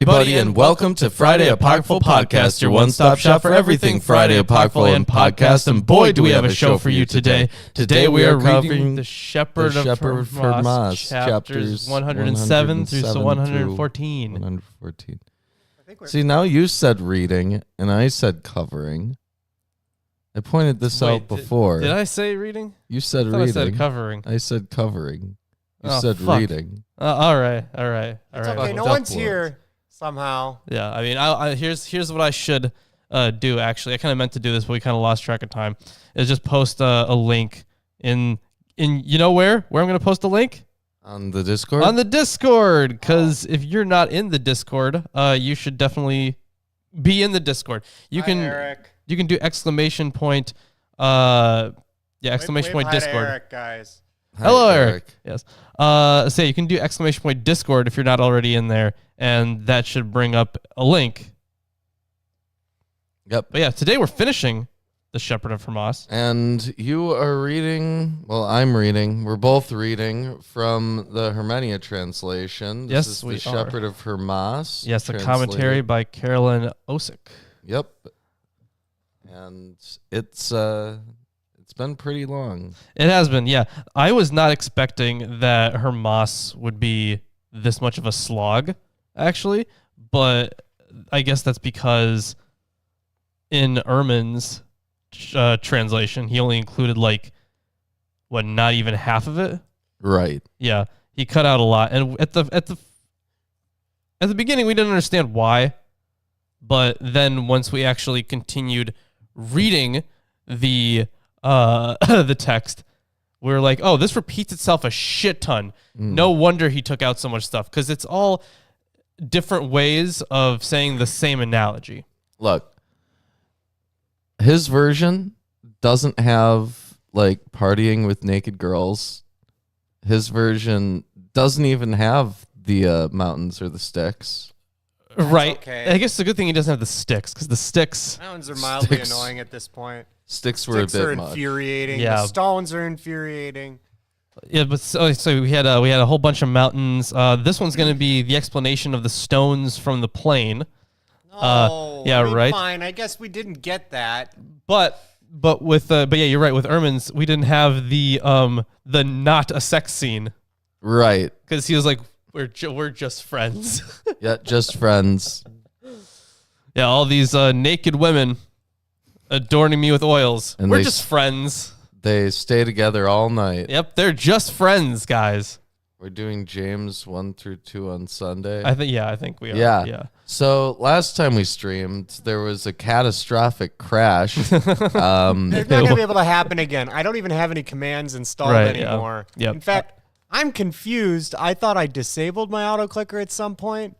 Everybody, and welcome to Friday Apocryphal Podcast, your one-stop shop for everything Friday Apocryphal and podcast. And boy, do we have a show for you today. Today we are reading The Shepherd of Hermas, chapters 107 through 114. 114. See, now you said reading, and I said covering. I pointed this out before. Did I say reading? You said reading. I said covering. I said covering. You said reading. All right. It's okay, no one's here. Somehow. Yeah, I mean, here's what I should do, actually. I kind of meant to do this, but we kind of lost track of time. Is just post a link in you know where I'm going to post a link? On the Discord? On the Discord, because if you're not in the Discord, you should definitely be in the Discord. You can do exclamation point, exclamation point Discord. Eric, guys. Hello, Eric. Yes. So you can do exclamation point Discord if you're not already in there, and that should bring up a link. Yep. But yeah, today we're finishing The Shepherd of Hermas. And you are reading, I'm reading, we're both reading from the Hermenia translation. This is The Shepherd of Hermas. Yes, the commentary by Carolyn Osick. Yep. And it's been pretty long. It has been, yeah. I was not expecting that Hermas would be this much of a slog, actually, but I guess that's because in Ehrman's translation, he only included not even half of it. Right. Yeah, he cut out a lot, and at the beginning we didn't understand why, but then once we actually continued reading the text, we were like, oh, this repeats itself a shit ton. No wonder he took out so much stuff, because it's all different ways of saying the same analogy. Look, his version doesn't have partying with naked girls. His version doesn't even have the mountains or the sticks. Right. Okay. I guess it's a good thing he doesn't have the sticks, because the sticks... Mountains are mildly annoying at this point. Sticks were a bit are much. Infuriating. Yeah. The stones are infuriating. Yeah, but so we had a whole bunch of mountains. This one's going to be the explanation of the stones from the plain. Right. Fine. I guess we didn't get that. But yeah, you're right. With Ehrman's, we didn't have the not a sex scene. Right. Because he was like, we're just friends. Yeah, just friends. Yeah, all these naked women adorning me with oils. And we're just friends. They stay together all night. Yep, they're just friends, guys. We're doing James 1 through 2 on Sunday. I think we are. Yeah. So last time we streamed, there was a catastrophic crash. It's not going to be able to happen again. I don't even have any commands installed anymore. Yeah. Yep. In fact, I'm confused. I thought I disabled my auto clicker at some point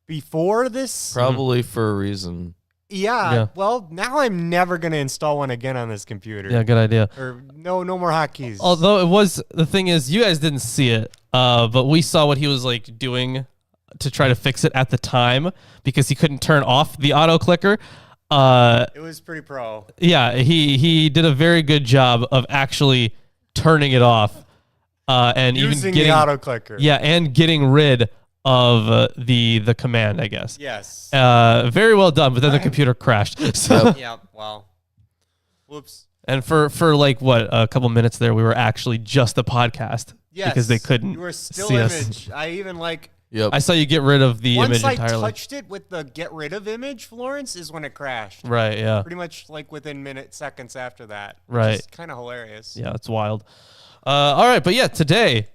before this. Probably for a reason. Yeah. Well, now I'm never going to install one again on this computer. Yeah, good idea. Or no more hotkeys. Although the thing is, you guys didn't see it, but we saw what he was doing to try to fix it at the time, because he couldn't turn off the auto clicker. It was pretty pro. Yeah, he did a very good job of actually turning it off, and using even getting the auto clicker. Yeah, and getting rid of the command, I guess. Yes. Very well done, but then the computer crashed. So Yeah, well. Whoops. and for a couple minutes there, we were actually just a podcast. Yes. Because they couldn't You were still see image. us. I even Yep. I saw you get rid of the image Once entirely. I touched it with the get rid of image, Florence, is when it crashed. Right, yeah. Pretty much within seconds after that. Right. Which is kind of hilarious. Yeah, it's wild. All right, but yeah, today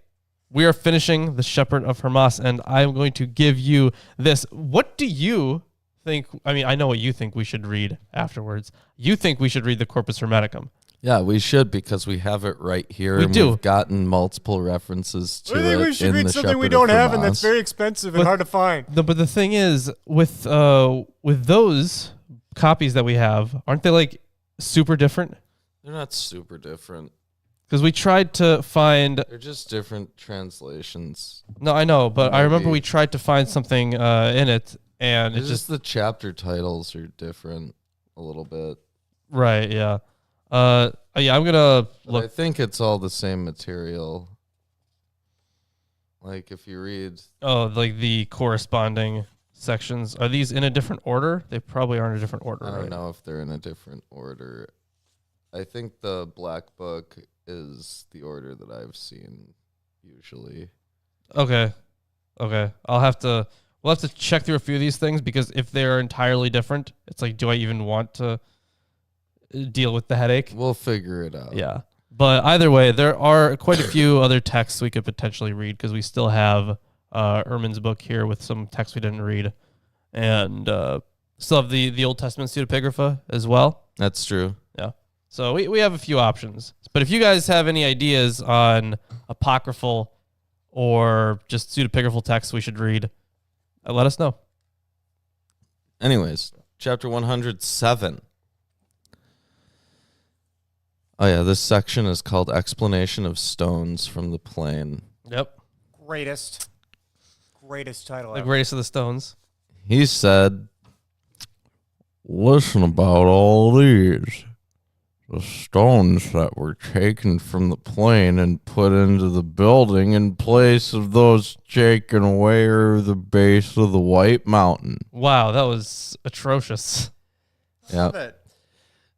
we are finishing The Shepherd of Hermas, and I'm going to give you this. What do you think? I mean, I know what you think we should read afterwards. You think we should read the Corpus Hermeticum. Yeah, we should, because we have it right here. We do. We've gotten multiple references to I think we should read something we don't have and that's very expensive and hard to find. But the thing is, with those copies that we have, aren't they super different? They're not super different. Because we tried to find... They're just different translations. No, I know, but I remember Maybe. we tried to find something in it, and It's just the chapter titles are different a little bit. Right, yeah. Yeah, I'm gonna look. I think it's all the same material. If you read... Oh, the corresponding sections. Are these in a different order? They probably are in a different order. I don't right? know if they're in a different order. I think the Black Book is the order that I've seen usually. Okay. We'll have to check through a few of these things, because if they're entirely different, it's like, do I even want to deal with the headache? We'll figure it out. Yeah. But either way, there are quite a few other texts we could potentially read, because we still have Ehrman's book here with some texts we didn't read, and still have the Old Testament pseudepigrapha as well. That's true. Yeah. So we have a few options. But if you guys have any ideas on apocryphal or just pseudepigraphal texts we should read, let us know. Anyways, chapter 107. Oh, yeah, this section is called Explanation of Stones from the Plain. Yep. Greatest title The ever. greatest of the stones. He said, listen about all these. The stones that were taken from the plain and put into the building in place of those taken away are the base of the White Mountain. Wow, that was atrocious. Love it.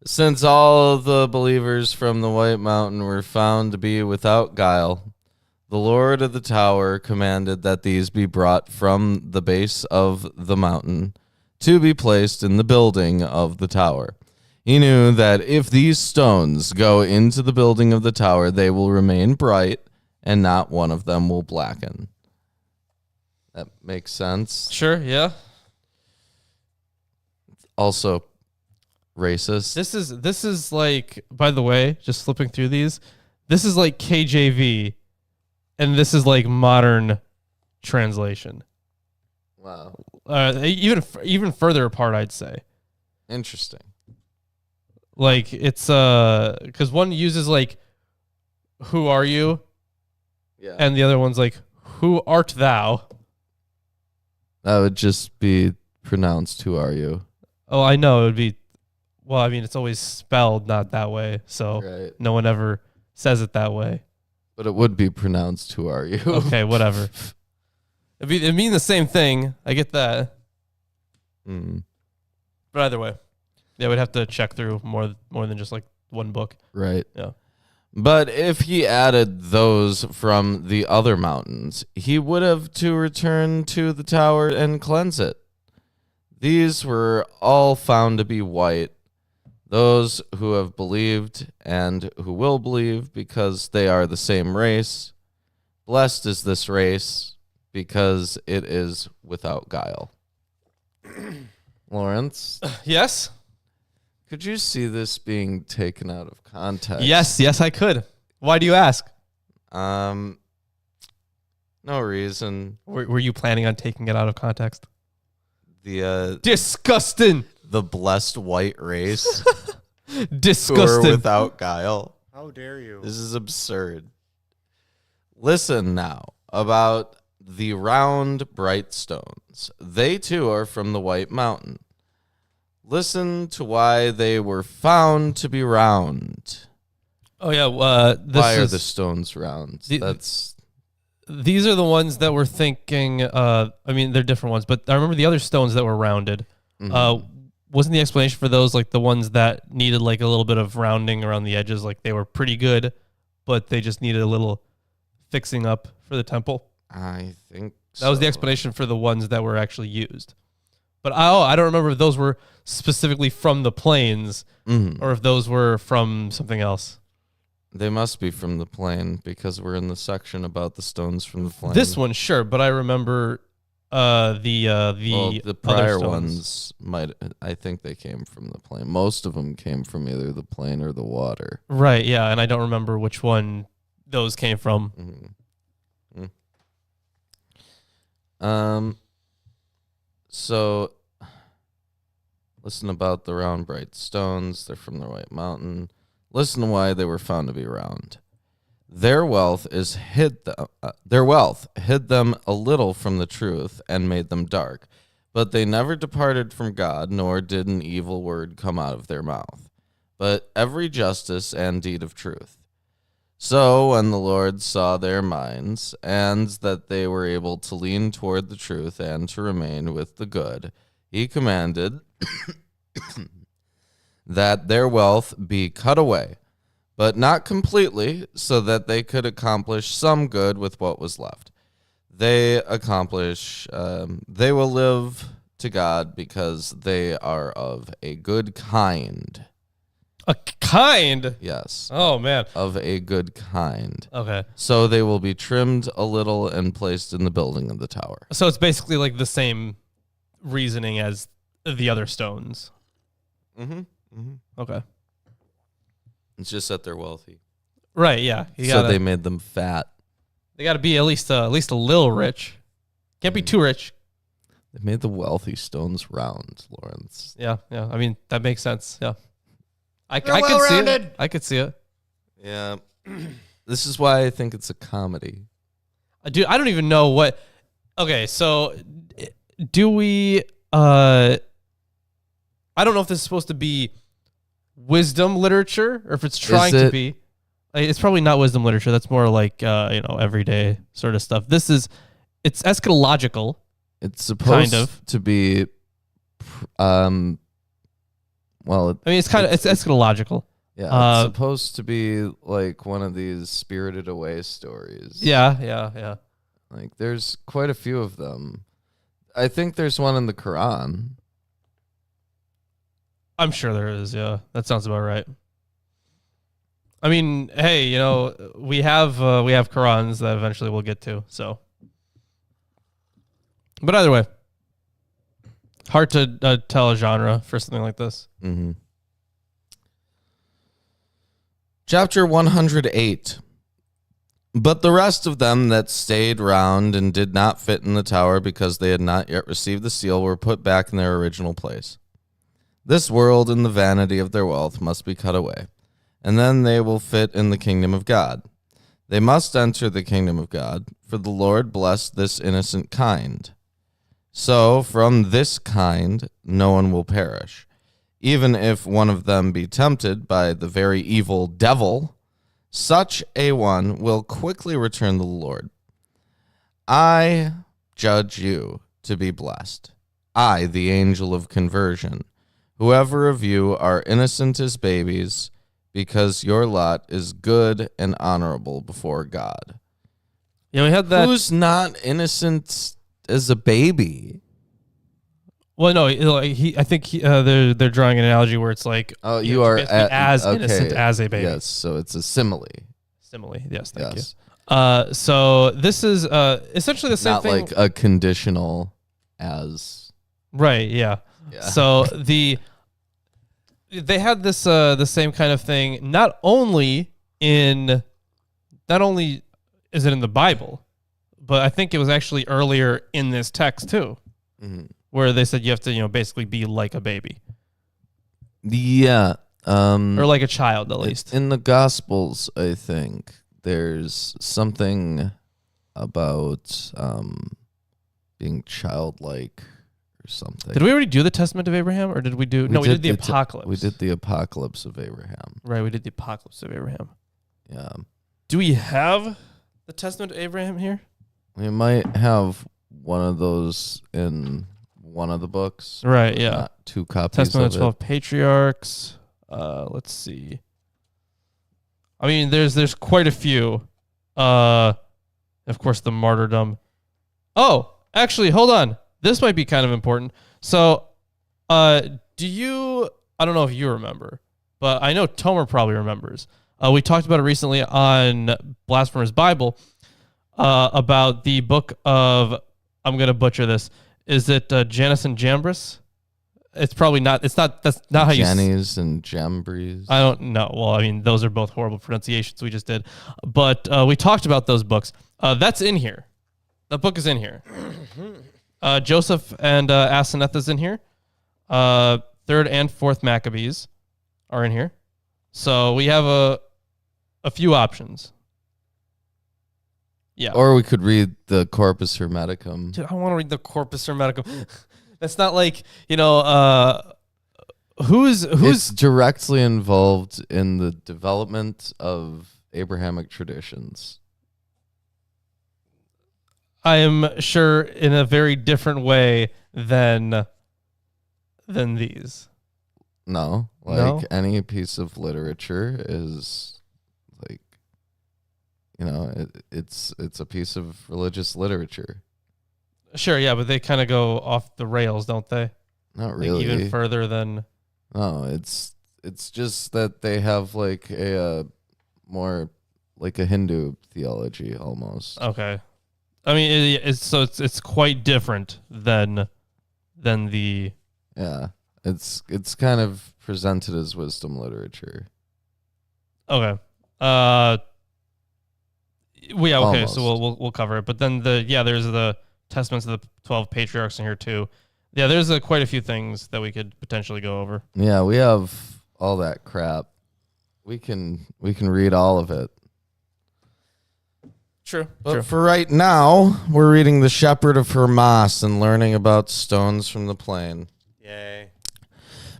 Since all of the believers from the White Mountain were found to be without guile, the Lord of the Tower commanded that these be brought from the base of the mountain to be placed in the building of the tower. He knew that if these stones go into the building of the tower, they will remain bright, and not one of them will blacken. That makes sense. Sure, yeah. Also, racist. This is like, by the way, just flipping through these, this is like KJV, and this is like modern translation. Wow. Even further apart, I'd say. Interesting. Like, it's because one uses like, who are you? Yeah. And the other one's like, who art thou? That would just be pronounced, who are you? Oh, I know. It would be, well, I mean, it's always spelled not that way. So Right. no one ever says it that way. But it would be pronounced, who are you? Okay, whatever. It'd mean the same thing. I get that. Mm, But either way, yeah, we'd have to check through more than just like one book. right. Yeah. But if he added those from the other mountains, he would have to return to the tower and cleanse it. These were all found to be white, those who have believed and who will believe because they are the same race. Blessed is this race because it is without guile. Lawrence, Yes? could you see this being taken out of context? Yes, I could. Why do you ask? No reason. Were you planning on taking it out of context? The Disgusting. the blessed white race who are Disgusting. without guile. How dare you? This is absurd. Listen now about the round bright stones. They too are from the White Mountain. Listen to why they were found to be round. Oh yeah, Why are the stones round? These are the ones that we're thinking. I mean, they're different ones, but I remember the other stones that were rounded. Wasn't the explanation for those like the ones that needed like a little bit of rounding around the edges? Like they were pretty good, but they just needed a little fixing up for the temple. I think That was the explanation for the ones that were actually used. But I don't remember if those were specifically from the plains or if those were from something else. They must be from the plain because we're in the section about the stones from the plain. This one, sure, but I remember the prior other stones. ones might. I think they came from the plain. Most of them came from either the plain or the water. Right, yeah, and I don't remember which one those came from. So listen about the round bright stones. They're from the White Mountain. Listen to why they were found to be round. Their wealth hid them a little from the truth and made them dark, but they never departed from God, nor did an evil word come out of their mouth, but every justice and deed of truth. So when the Lord saw their minds, and that they were able to lean toward the truth and to remain with the good, he commanded that their wealth be cut away, but not completely, so that they could accomplish some good with what was left. They will live to God because they are of a good kind. A kind? Yes. Oh, man. Of a good kind. Okay. So they will be trimmed a little and placed in the building of the tower. So it's basically like the same reasoning as the other stones. Mm-hmm. Mm-hmm. Okay. It's just that they're wealthy. Right, yeah. So they made them fat. They got to be at least a little rich. Can't be too rich. They made the wealthy stones round, Lawrence. Yeah. I mean, that makes sense. Yeah. I They're could see well-rounded. it. I could see it. Yeah. This is why I think it's a comedy. Dude, I don't even know what. Okay, so do we. I don't know if this is supposed to be wisdom literature or if it's trying to be. It's probably not wisdom literature. That's more like everyday sort of stuff. It's eschatological. It's supposed to be well, I mean, it's eschatological. yeah, it's supposed to be like one of these Spirited Away stories. Yeah. Like there's quite a few of them. I think there's one in the Quran. I'm sure there is. Yeah, that sounds about right. I mean, hey, we have Qurans that eventually we'll get to. So, but either way, hard to tell a genre for something like this. Mm-hmm. Chapter 108. But the rest of them that stayed round and did not fit in the tower because they had not yet received the seal were put back in their original place. This world and the vanity of their wealth must be cut away, and then they will fit in the kingdom of God. They must enter the kingdom of God, for the Lord blessed this innocent kind. So from this kind no one will perish, even if one of them be tempted by the very evil devil. Such a one will quickly return to the Lord. I judge you to be blessed, I, the angel of conversion, whoever of you are innocent as babies, because your lot is good and honorable before God. Yeah, we had that. Who's not innocent as a baby? Well, no, I think they're drawing an analogy where it's like, Oh, you are as innocent as a baby. Yes, so it's a simile. Simile. Yes, thank Yes. you. So this is essentially the same Not thing. like a conditional as. Right. Yeah. Yeah. So they had this the same kind of thing. Not only is it in the Bible, but I think it was actually earlier in this text too, where they said you have to basically be like a baby. Yeah. Or like a child, at least. In the Gospels, I think there's something about being childlike or something. Did we already do the Testament of Abraham, or did we do? We did the Apocalypse. We did the Apocalypse of Abraham. Right, we did the Apocalypse of Abraham. Yeah. Do we have the Testament of Abraham here? We might have one of those in one of the books. Right, yeah. Not two copies Testament of of 12 it. Patriarchs. Let's see. I mean, there's quite a few. Of course, the martyrdom. Oh, actually, hold on. This might be kind of important. So, I don't know if you remember, but I know Tomer probably remembers. We talked about it recently on Blasphemous Bible about the book of, I'm going to butcher this. Is it Janus and Jambres? It's probably not. It's not. That's not how you. Jannies and Jambres. I don't know. Well, I mean, those are both horrible pronunciations we just did. But we talked about those books. That's in here. That book is in here. Joseph and Asenath is in here. Third and fourth Maccabees are in here. So we have a few options. Yeah. Or we could read the Corpus Hermeticum. Dude, I want to read the Corpus Hermeticum. That's not like, who's It's directly involved in the development of Abrahamic traditions. I am sure in a very different way than these. No, like No? any piece of literature is like, it's a piece of religious literature. Sure, yeah, but they kind of go off the rails, don't they? Not Like really. even further than. No, it's just that they have like a more like a Hindu theology almost. Okay. I mean, it's quite different than the. Yeah, it's kind of presented as wisdom literature. Okay. Well, yeah. Okay. So Almost. we'll cover it, but then there's the testaments of the 12 patriarchs in here too. Yeah, there's quite a few things that we could potentially go over. Yeah, we have all that crap. We can read all of it. True. But for right now, we're reading The Shepherd of Hermas and learning about stones from the plain. Yay.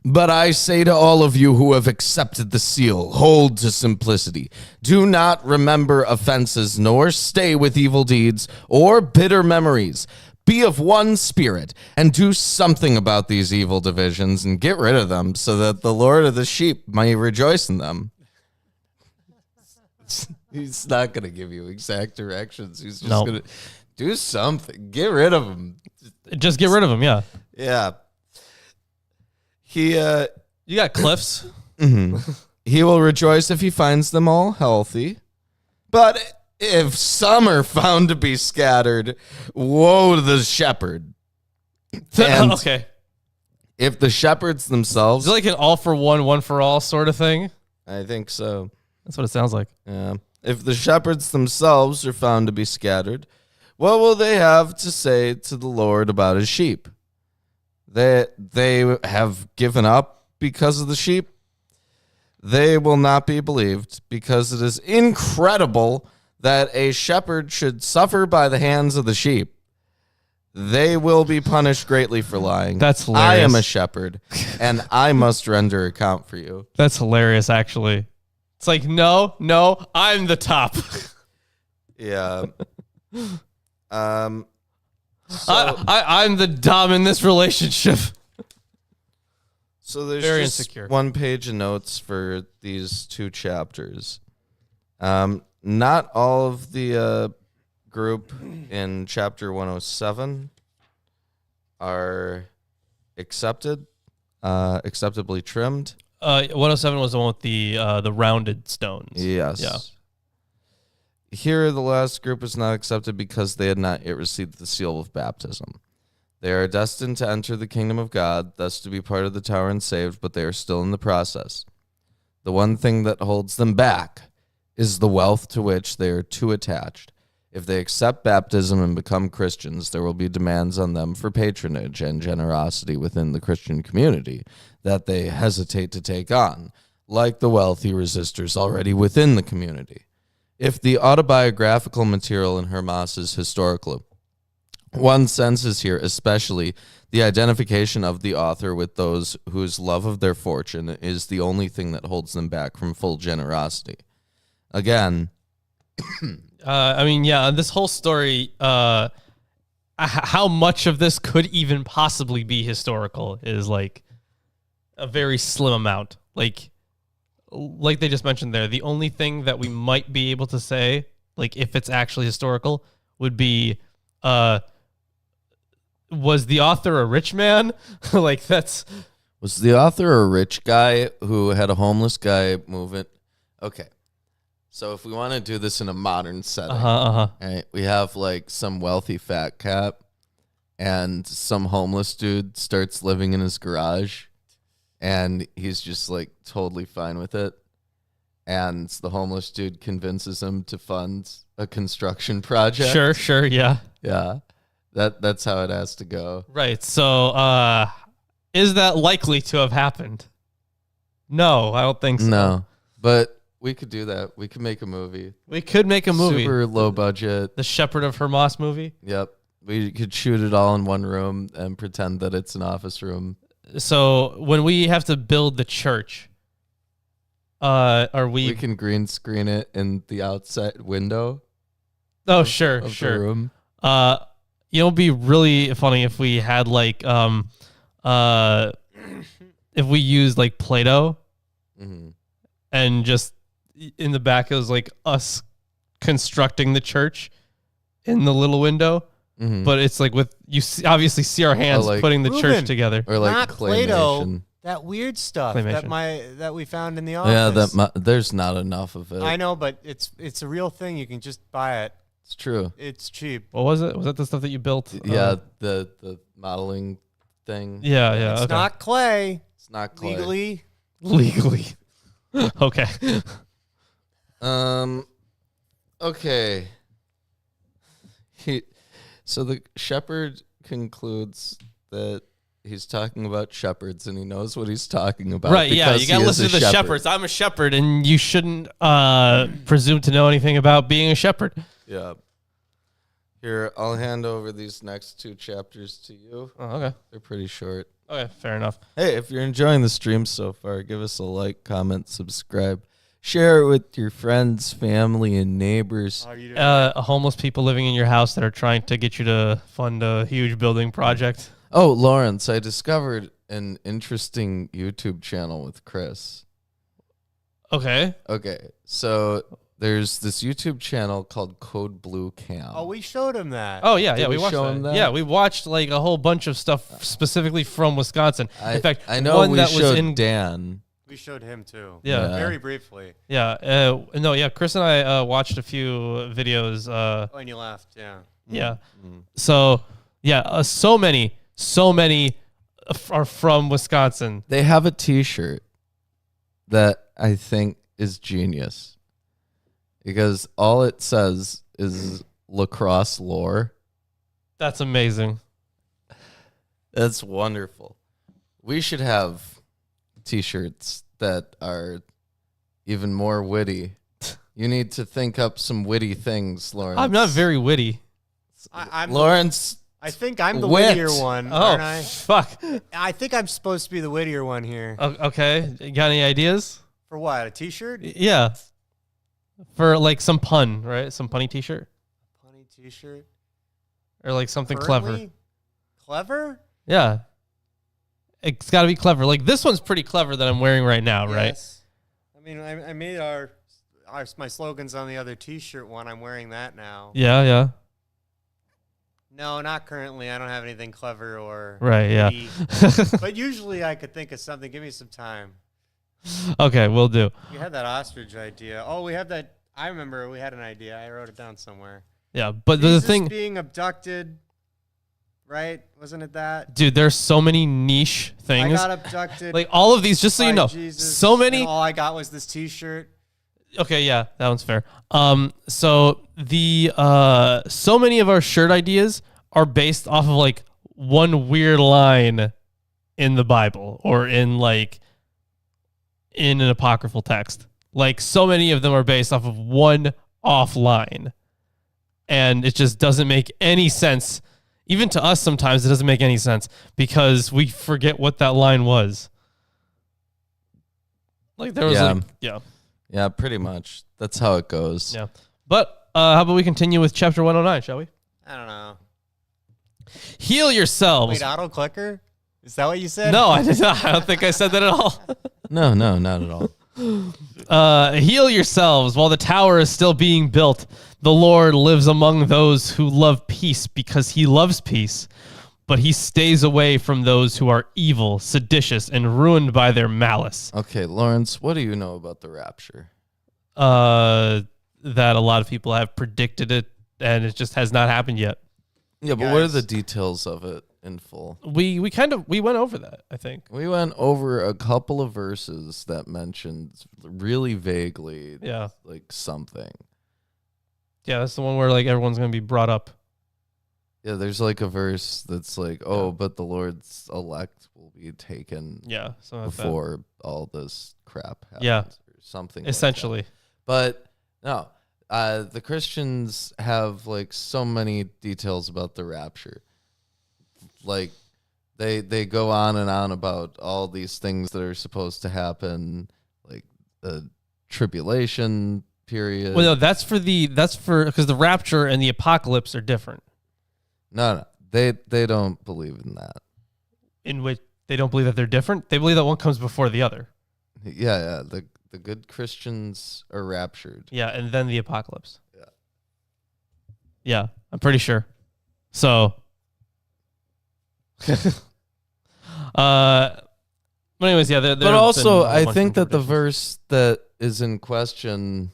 But I say to all of you who have accepted the seal, hold to simplicity. Do not remember offenses, nor stay with evil deeds or bitter memories. Be of one spirit and do something about these evil divisions and get rid of them so that the Lord of the sheep may rejoice in them. He's not going to give you exact directions. He's just going to do something. Get rid of them. Just get rid of them, yeah. Yeah. You got cliffs. He will rejoice if he finds them all healthy. But if some are found to be scattered, woe to the shepherd. And Okay. if the shepherds themselves... Is it like an all for one for all sort of thing? I think so. That's what it sounds like. Yeah. If the shepherds themselves are found to be scattered, what will they have to say to the Lord about his sheep? They have given up because of the sheep. They will not be believed because it is incredible that a shepherd should suffer by the hands of the sheep. They will be punished greatly for lying. That's hilarious. I am a shepherd, and I must render account for you. That's hilarious, actually. It's like, no, I'm the top. Yeah. I'm the dom in this relationship. So there's Very just insecure. 1 page of notes for these 2 chapters. Not all of the group in chapter 107 are acceptably trimmed. 107 was the one with the rounded stones. Yes. Yeah. Here, the last group is not accepted because they had not yet received the seal of baptism. They are destined to enter the kingdom of God, thus to be part of the tower and saved, but they are still in the process. The one thing that holds them back is the wealth to which they are too attached. If they accept baptism and become Christians, there will be demands on them for patronage and generosity within the Christian community that they hesitate to take on, like the wealthy resistors already within the community. If the autobiographical material in Hermas is historical, one senses here especially the identification of the author with those whose love of their fortune is the only thing that holds them back from full generosity. Again, I mean, yeah, this whole story, how much of this could even possibly be historical is like a very slim amount. Like they just mentioned there, the only thing that we might be able to say, like if it's actually historical, would be, was the author a rich man? Like that's... Was the author a rich guy who had a homeless guy move it? Okay. So if we want to do this in a modern setting, right, we have like some wealthy fat cat and some homeless dude starts living in his garage and he's just like totally fine with it. And the homeless dude convinces him to fund a construction project. Sure, yeah. Yeah. That's how it has to go. Right. So, is that likely to have happened? No, I don't think so. No, but we could do that. We could make a movie. We could make a movie. Super low budget. The Shepherd of Hermas movie. Yep. We could shoot it all in one room and pretend that it's an office room. So when we have to build the church, Are We we? can green screen it in the outside window Oh, sure, of the sure. room. It'll be really funny if we had like if we used like Play-Doh Mm-hmm. and just in the back it was like us constructing the church in the little window, Mm-hmm. but it's like with obviously see our hands like- putting the church Ruben. together. Or like Not Play-Doh. claymation. That weird stuff Claymation. that we found in the Yeah, office. there's not enough of it. I know, but it's a real thing. You can just buy it. It's true. It's cheap. What was it? Was that the stuff that you built? Yeah, the modeling thing. Yeah, yeah. It's Okay. not clay. It's not clay. Legally. Legally. Okay. Okay. So the shepherd concludes that he's talking about shepherds and he knows what he's talking about. Right, yeah. because You got to he is listen a to the shepherd. shepherds. I'm a shepherd, and you shouldn't presume to know anything about being a shepherd. Yeah. Here, I'll hand over these next 2 chapters to you. Oh, okay. They're pretty short. Okay, fair enough. Hey, if you're enjoying the stream so far, give us a like, comment, subscribe. Share it with your friends, family, and neighbors. How are you doing? Homeless people living in your house that are trying to get you to fund a huge building project. Oh, Lawrence, I discovered an interesting YouTube channel with Chris. Okay. Okay, so there's this YouTube channel called Code Blue Cam. Oh, we showed him that. Oh yeah, Did we we watched show that. him that? Yeah, we watched like a whole bunch of stuff specifically from Wisconsin. I, in fact, I know one we that showed was in Dan. We showed him too. Yeah. Very briefly. yeah, no, yeah. Chris and I watched a few videos. Oh, and you left. Yeah. Yeah. Mm. So yeah, so many are from Wisconsin. They have a T-shirt that I think is genius because all it says is lacrosse lore. That's amazing. That's wonderful. We should have T-shirts that are even more witty. You need to think up some witty things, Lawrence. I'm not very witty. Lawrence. I think I'm the Wit. wittier one, Oh, aren't I? fuck. I think I'm supposed to be the wittier one here. Okay, you got any ideas? For what? A T-shirt? Yeah. For like some pun, right? Some punny T-shirt Funny T-shirt. or like something clever. Currently? Clever? Yeah. It's got to be clever. Like this one's pretty clever that I'm wearing right now, right? Yes. I mean, I made my slogans on the other T-shirt one. I'm wearing that now. Yeah, yeah. No, not currently. I don't have anything clever or Right, yeah. witty. But usually I could think of something. Give me some time. Okay, we'll do. You had that ostrich idea. Oh, we have that. I remember we had an idea. I wrote it down somewhere. Yeah, but the Jesus thing, being abducted, right? Wasn't it that? dude, there's so many niche I things. got abducted. Like all of these, just so you by know, Jesus, so many. and all I got was this T-shirt. Okay, yeah, that one's fair. So the so many of our shirt ideas are based off of like one weird line in the Bible or in like in an apocryphal text. Like so many of them are based off of one off line. And it just doesn't make any sense. Even to us sometimes it doesn't make any sense because we forget what that line was. Like there was Yeah. like yeah. Yeah, pretty much. That's how it goes. Yeah. But how about we continue with chapter 109, shall we? I don't know. Heal yourselves. Wait, auto clicker? Is that what you said? No, I did not. I don't think I said that at all. No, not at all. Heal yourselves while the tower is still being built. The Lord lives among those who love peace because he loves peace, but he stays away from those who are evil, seditious, and ruined by their malice. Okay, Lawrence, what do you know about the rapture? That a lot of people have predicted it, and it just has not happened yet. Yeah, but what are Guys. the details of it in full? We went over that, I think. We went over a couple of verses that mentioned really vaguely Yeah. like something. Yeah, that's the one where like everyone's gonna be brought up. Yeah, there's like a verse that's like, oh, but the Lord's elect will be taken Yeah, something like that. before all this crap happens. Yeah. Or something. Essentially. Like that. But no, the Christians have like so many details about the rapture. Like they go on and on about all these things that are supposed to happen. Like the tribulation period. Well, no, that's because the rapture and the apocalypse are different. No, they don't believe in that. In which they don't believe that they're different. They believe that one comes before the other. Yeah. The good Christians are raptured. Yeah, and then the apocalypse. Yeah. Yeah, I'm pretty sure. So, but anyways, yeah. But also, I think that the verse that is in question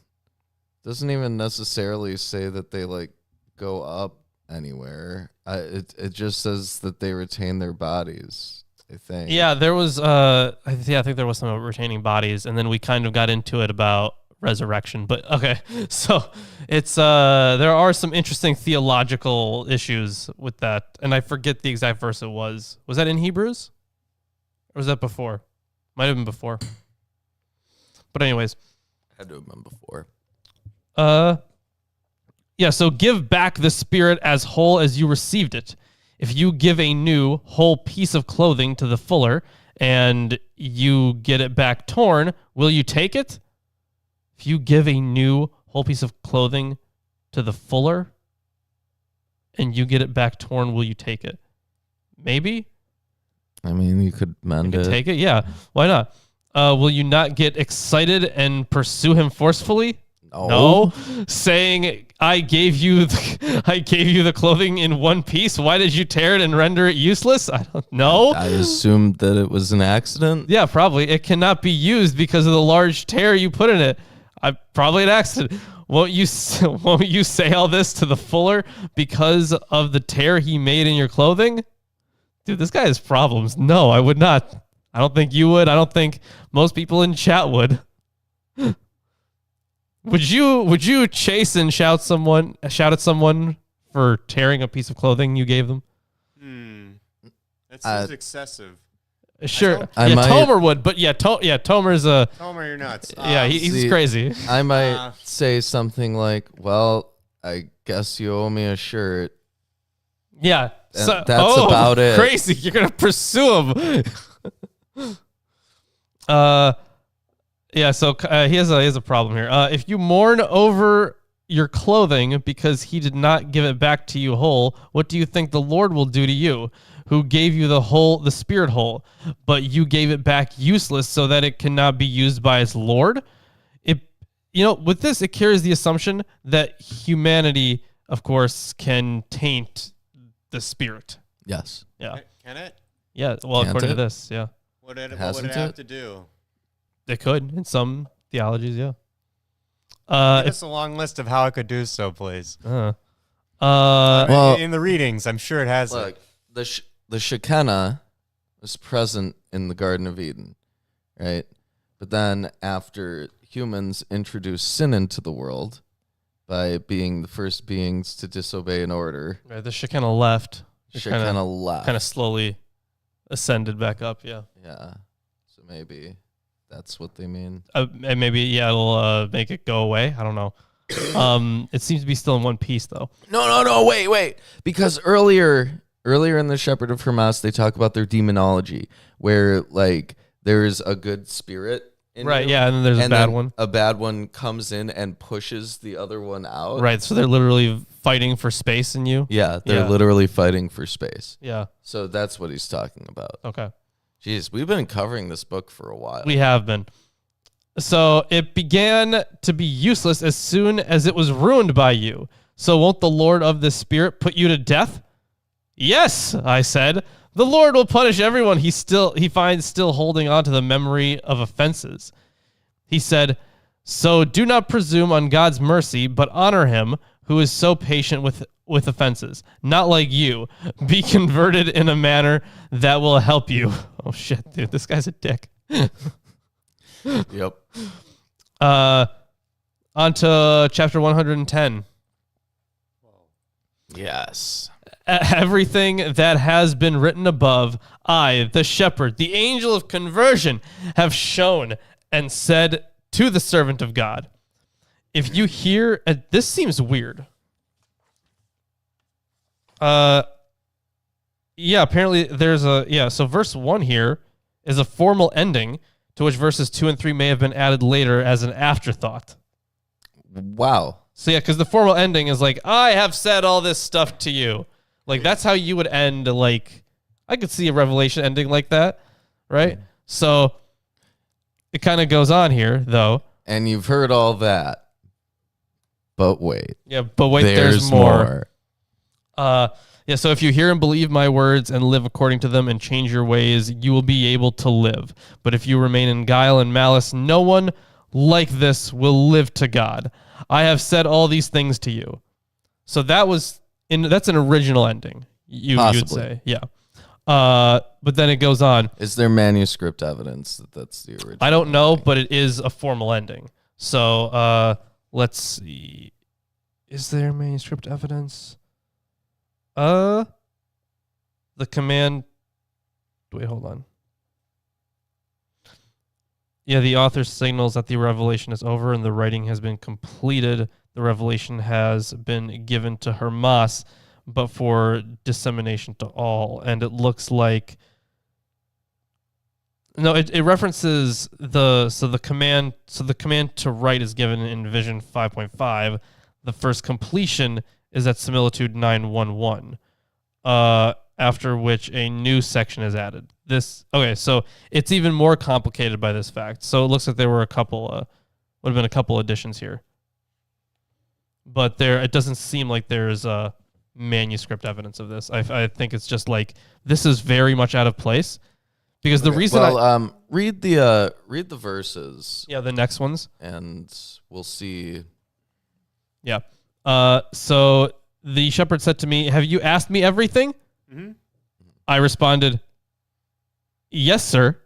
doesn't even necessarily say that they like go up anywhere. It just says that they retain their bodies, I think. Yeah, there was I think there was some about retaining bodies, and then we kind of got into it about resurrection. But okay, so it's there are some interesting theological issues with that, and I forget the exact verse it was. Was that in Hebrews? Or was that before? Might have been before. But anyways. Had to have been before. Yeah, so give back the spirit as whole as you received it. If you give a new whole piece of clothing to the fuller and you get it back torn, will you take it? If you give a new whole piece of clothing to the fuller and you get it back torn, will you take it? Maybe. I mean, you could mend it. Take it? Yeah. Why not? Will you not get excited and pursue him forcefully? No. Saying, I gave you the clothing in one piece. Why did you tear it and render it useless? I don't know. I assumed that it was an accident. Yeah, probably. It cannot be used because of the large tear you put in it. Probably an accident. Won't you say all this to the fuller because of the tear he made in your clothing? Dude, this guy has problems. No, I would not. I don't think you would. I don't think most people in chat would. Would you chase and shout at someone for tearing a piece of clothing you gave them? That seems excessive. Sure. Tomer would, but Tomer's a... Tomer, you're nuts. He's crazy. I might say something like, well, I guess you owe me a shirt. Yeah. So, that's about it. Crazy. You're going to pursue him. Yeah, so he has a problem here. If you mourn over your clothing because he did not give it back to you whole, what do you think the Lord will do to you, who gave you the spirit whole, but you gave it back useless so that it cannot be used by its Lord? With this, it carries the assumption that humanity, of course, can taint the spirit. Yes. Yeah. Can it? Yeah. Well, according to this, yeah. What would it have to do? It could in some theologies, yeah. Give us a long list of how it could do so, please. Well, in the readings, I'm sure it has. Look, the Shekinah was present in the Garden of Eden, right? But then after humans introduced sin into the world by being the first beings to disobey an order, right, the Shekinah left. Shekinah left. Kind of slowly ascended back up, yeah. Yeah. So maybe that's what they mean. And maybe, it'll make it go away. I don't know. It seems to be still in one piece, though. No, wait. Because earlier in the Shepherd of Hermas, they talk about their demonology, where, like, there's a good spirit in right, you, yeah, and then there's a bad one. A bad one comes in and pushes the other one out. Right, so they're literally fighting for space in you? Yeah, they're literally fighting for space. Yeah. So that's what he's talking about. Okay. Jeez, we've been covering this book for a while. We have been. So it began to be useless as soon as it was ruined by you. So won't the Lord of the Spirit put you to death? Yes, I said. The Lord will punish everyone he finds still holding on to the memory of offenses. He said, so do not presume on God's mercy, but honor him who is so patient with offenses. Not like you. Be converted in a manner that will help you. Oh shit, dude, this guy's a dick. Yep. On to chapter 110. Yes. Everything that has been written above, I, the shepherd, the angel of conversion, have shown and said to the servant of God. If you hear, this seems weird. Apparently there's so verse 1 here is a formal ending to which verses 2 and 3 may have been added later as an afterthought. Wow. So yeah, because the formal ending is like, I have said all this stuff to you. Like, that's how you would end, like, I could see a Revelation ending like that, right? So it kind of goes on here, though. And you've heard all that. But wait. Yeah, but wait, there's more. more. Yeah, so if you hear and believe my words and live according to them and change your ways, you will be able to live. But if you remain in guile and malice, no one like this will live to God. I have said all these things to you. So that's an original ending, you would say. Yeah. But then it goes on. Is there manuscript evidence that that's the original? I don't know, ending? but it is a formal ending. So let's see. Is there manuscript evidence? The command. Wait, hold on. Yeah, the author signals that the revelation is over and the writing has been completed. The revelation has been given to Hermas, but for dissemination to all. And it looks like. No, it references the command to write is given in Vision 5.5. The first completion is at Similitude 9.1.1, after which a new section is added. So it's even more complicated by this fact. So it looks like there were would have been a couple additions here. But it doesn't seem like there's manuscript evidence of this. I think it's just like, this is very much out of place. Because the reason read the verses. Yeah, the next ones. And we'll see. Yeah. So the shepherd said to me, have you asked me everything? Mm-hmm. I responded, yes, sir.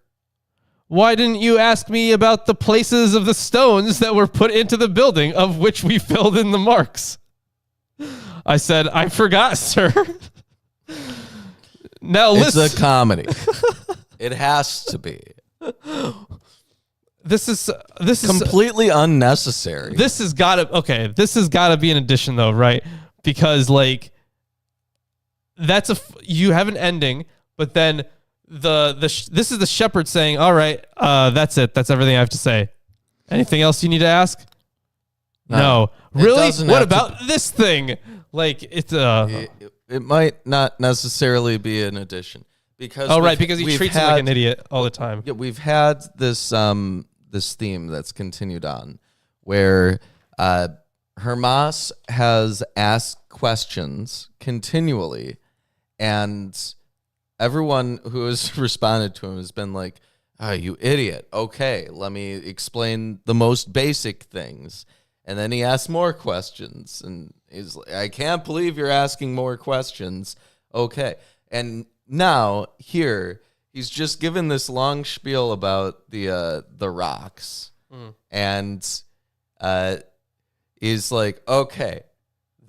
Why didn't you ask me about the places of the stones that were put into the building, of which we filled in the marks? I said, I forgot, sir. Now listen. It's a comedy. It has to be. This is completely unnecessary. This has got to be an addition, though, right? Because like you have an ending, but then this is the shepherd saying, "All right, that's it. That's everything I have to say. Anything else you need to ask?" No. Really? What about this thing? Like it's it might not necessarily be an addition because because he treats him like an idiot all the time. Yeah, we've had this this theme that's continued on where Hermas has asked questions continually, and everyone who has responded to him has been like, "Oh, you idiot. Okay, let me explain the most basic things." And then he asks more questions, and he's like, "I can't believe you're asking more questions." Okay. And now here he's just given this long spiel about the rocks. And he's like, "Okay,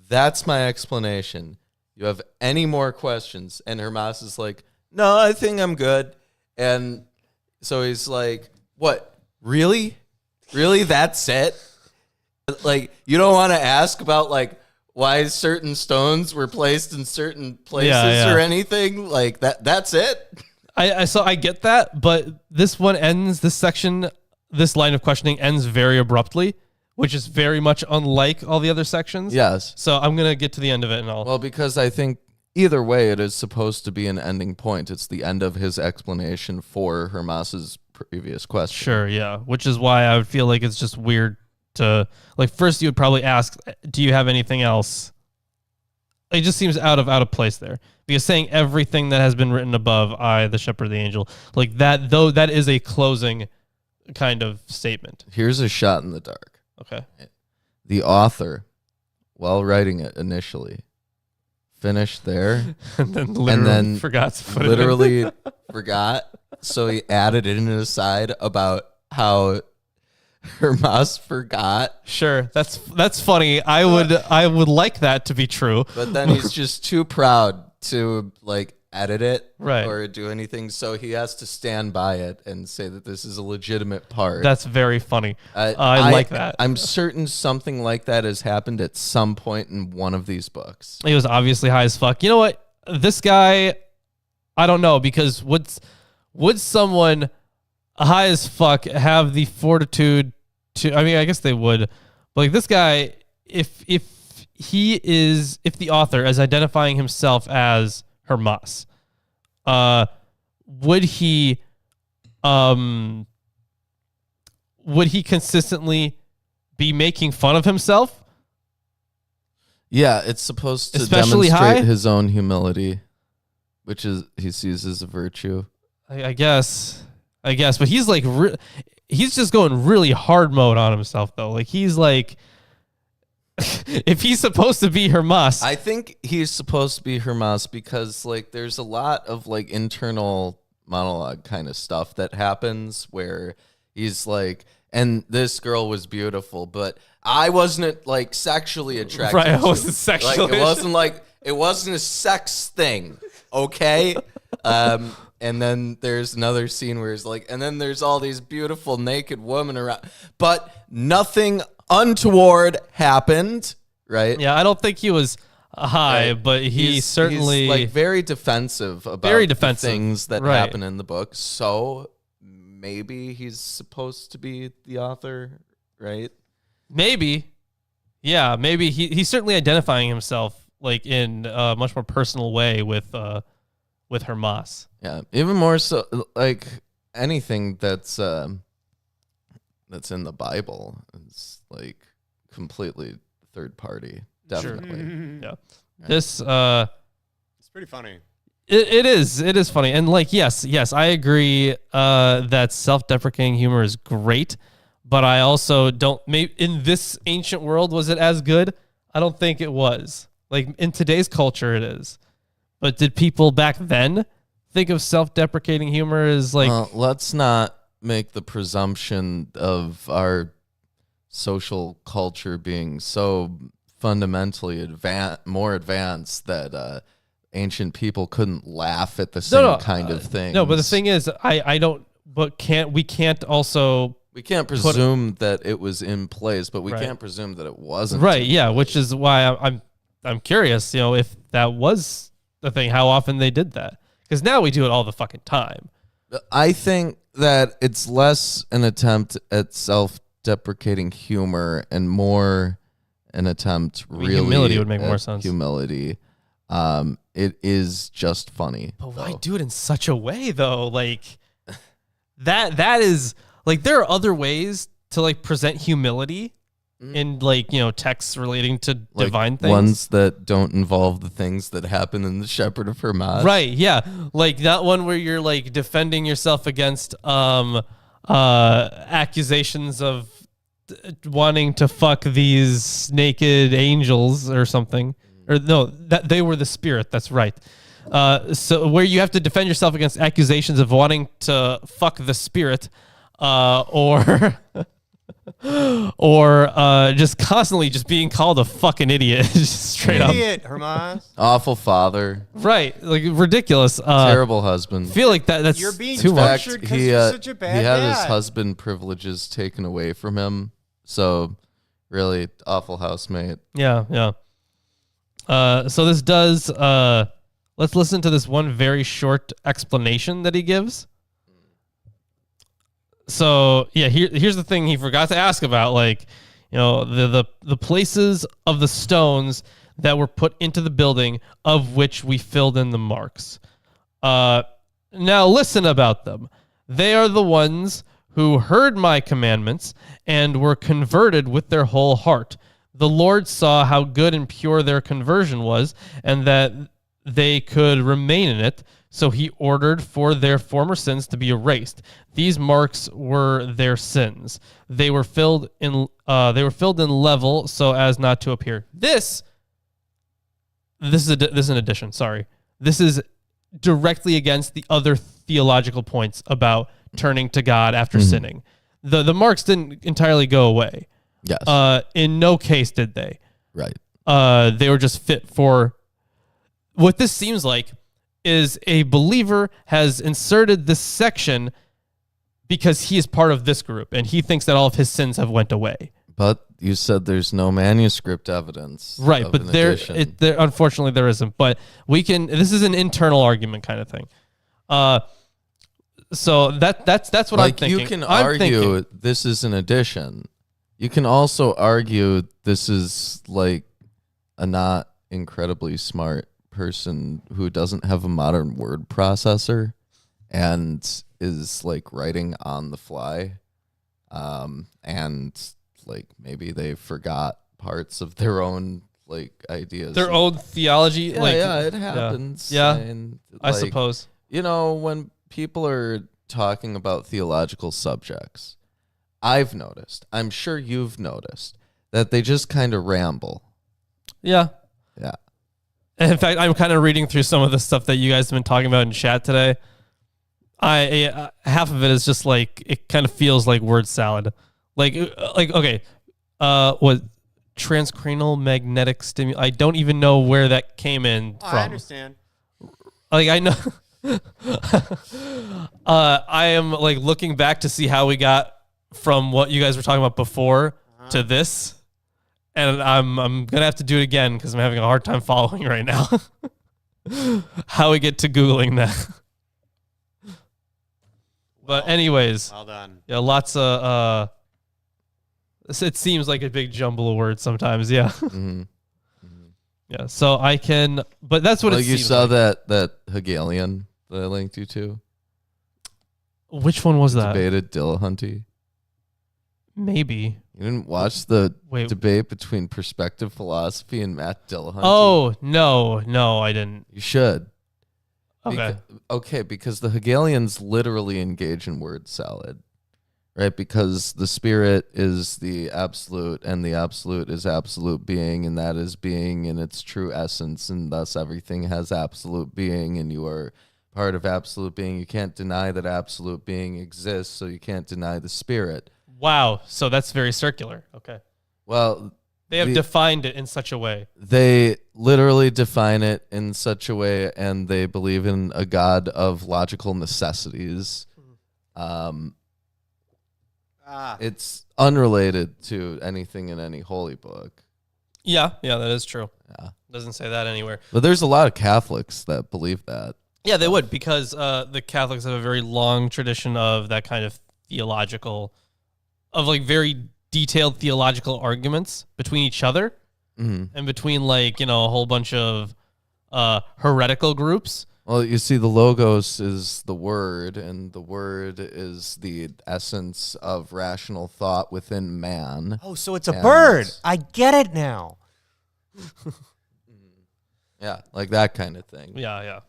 that's my explanation. You have any more questions?" And Hermas is like, "No, I think I'm good." And so he's like, "What? Really? Really? That's it? Like, you don't want to ask about like why certain stones were placed in certain places or anything? Like that's it?" I get that, but this line of questioning ends very abruptly, which is very much unlike all the other sections. Yes. So I'm going to get to the end of it and I'll... Well, because I think either way, it is supposed to be an ending point. It's the end of his explanation for Hermas's previous question. Sure, yeah. Which is why I would feel like it's just weird to... Like, first you would probably ask, do you have anything else? It just seems out of place there. Because saying everything that has been written above, I, the shepherd, the angel, like that, though, that is a closing kind of statement. Here's a shot in the dark. Okay. The author, while writing it initially, finished there and then forgot to put literally forgot. So he added in an aside about how Hermas forgot. Sure, that's funny. I would like that to be true. But then he's just too proud to like edit it right. or do anything, so he has to stand by it and say that this is a legitimate part. That's very funny. I like that. I'm certain something like that has happened at some point in one of these books. He was obviously high as fuck. You know what? This guy, I don't know, because would someone high as fuck, have the fortitude to, I mean, I guess they would, but like this guy, if the author is identifying himself as Hermas, would he consistently be making fun of himself? Yeah, it's supposed to Especially demonstrate high? his own humility, which is he sees as a virtue. I guess, but he's like, he's just going really hard mode on himself though. Like he's like, if he's supposed to be Hermas, I think he's supposed to be Hermas because like there's a lot of like internal monologue kind of stuff that happens where he's like, and this girl was beautiful, but I wasn't like sexually attracted. Right, I to wasn't her. sexually. It wasn't a sex thing, okay? And then there's another scene where it's like, and then there's all these beautiful naked women around, but nothing untoward happened, right? yeah, I don't think he was high, Right. but he's certainly he's like very defensive about the things that Right. happen in the book. So maybe he's supposed to be the author, right? maybe, yeah, maybe he's certainly identifying himself like in a much more personal way with Hermas. Yeah, even more so, like anything that's in the Bible is like completely third party. Sure. Definitely. Yeah, this It's pretty funny. It is funny, and like yes, I agree that self-deprecating humor is great, but I also don't. Maybe in this ancient world, was it as good? I don't think it was. Like in today's culture, it is. But did people back then think of self-deprecating humor as like? Let's not make the presumption of our social culture being so fundamentally more advanced that ancient people couldn't laugh at the same kind of thing. No, but the thing is, I don't. But we can't also. We can't presume that it was in place, but we Right. can't presume that it wasn't. Right. Yeah. Which is why I'm curious. You know, if that was the thing, how often they did that? Because now we do it all the fucking time. I think that it's less an attempt at self-deprecating humor and more an attempt really humility would make at more sense. Humility. It is just funny. But why though. do it in such a way though? Like that is like there are other ways to like present humility in like, you know, texts relating to Like divine things. ones that don't involve the things that happen in the Shepherd of Hermas. Right, yeah. Like that one where you're like defending yourself against accusations of wanting to fuck these naked angels or something. Or no, that they were the spirit, that's right. So where you have to defend yourself against accusations of wanting to fuck the spirit, or just constantly just being called a fucking idiot, just straight up. Idiot, Hermas. Awful father. Right, like ridiculous. Terrible husband. Feel like that's You're being too much. tortured because you're such a bad he had his dad. husband privileges taken away from him. So really awful housemate. Yeah. So this does. Let's listen to this one very short explanation that he gives. So yeah, here's the thing he forgot to ask about, like, you know, the places of the stones that were put into the building, of which we filled in the marks. Now listen about them. They are the ones who heard my commandments and were converted with their whole heart. The Lord saw how good and pure their conversion was, and that they could remain in it. So he ordered for their former sins to be erased. These marks were their sins. They were filled in level so as not to appear. This is an addition. Sorry, this is directly against the other theological points about turning to God after sinning. The marks didn't entirely go away. Yes. In no case did they. Right. They were just fit for what this seems like is a believer has inserted this section because he is part of this group and he thinks that all of his sins have went away. But you said there's no manuscript evidence. Right, of but an there addition. unfortunately there isn't. But we can. This is an internal argument kind of thing. So that's what I'm Like thinking. you can I'm argue thinking, this is an addition. You can also argue this is like a not incredibly smart person who doesn't have a modern word processor and is like writing on the fly. And like maybe they forgot parts of their own like ideas. their own theology. Yeah, like yeah, it happens. Yeah, And, I like, suppose. You know, when people are talking about theological subjects, I've noticed, I'm sure you've noticed, that they just kind of ramble. Yeah. Yeah. In fact, I'm kind of reading through some of the stuff that you guys have been talking about in chat today. Half of it is just like it kind of feels like word salad. Like okay, what transcranial magnetic stimulus? I don't even know where that came in from. I understand. Like I know, I am like looking back to see how we got from what you guys were talking about before to this, and I'm gonna have to do it again because I'm having a hard time following right now. How we get to Googling that. But anyways, Well done. yeah, lots of it seems like a big jumble of words sometimes. Yeah, Mm-hmm. yeah. So I can, but that's what Well, it you seems saw like. that Hegelian that I linked you to? Which one was that? Debated Dillahunty. Maybe. You didn't watch the Wait. debate between perspective philosophy and Matt Dillahunty? Oh no, I didn't. You should. Okay. Because the Hegelians literally engage in word salad, right? Because the spirit is the absolute, and the absolute is absolute being, and that is being in its true essence, and thus everything has absolute being, and you are part of absolute being. You can't deny that absolute being exists, so you can't deny the spirit. Wow. So that's very circular. Okay. Well, They have defined it in such a way. they literally define it in such a way, and they believe in a God of logical necessities. It's unrelated to anything in any holy book. Yeah, that is true. Yeah. Doesn't say that anywhere. But there's a lot of Catholics that believe that. Yeah, they would, because the Catholics have a very long tradition of that kind of theological, of like very detailed theological arguments between each other and between like, a whole bunch of heretical groups. Well, you see, the logos is the word, and the word is the essence of rational thought within man. Oh, so it's a bird. I get it now. Yeah, like that kind of thing. Yeah.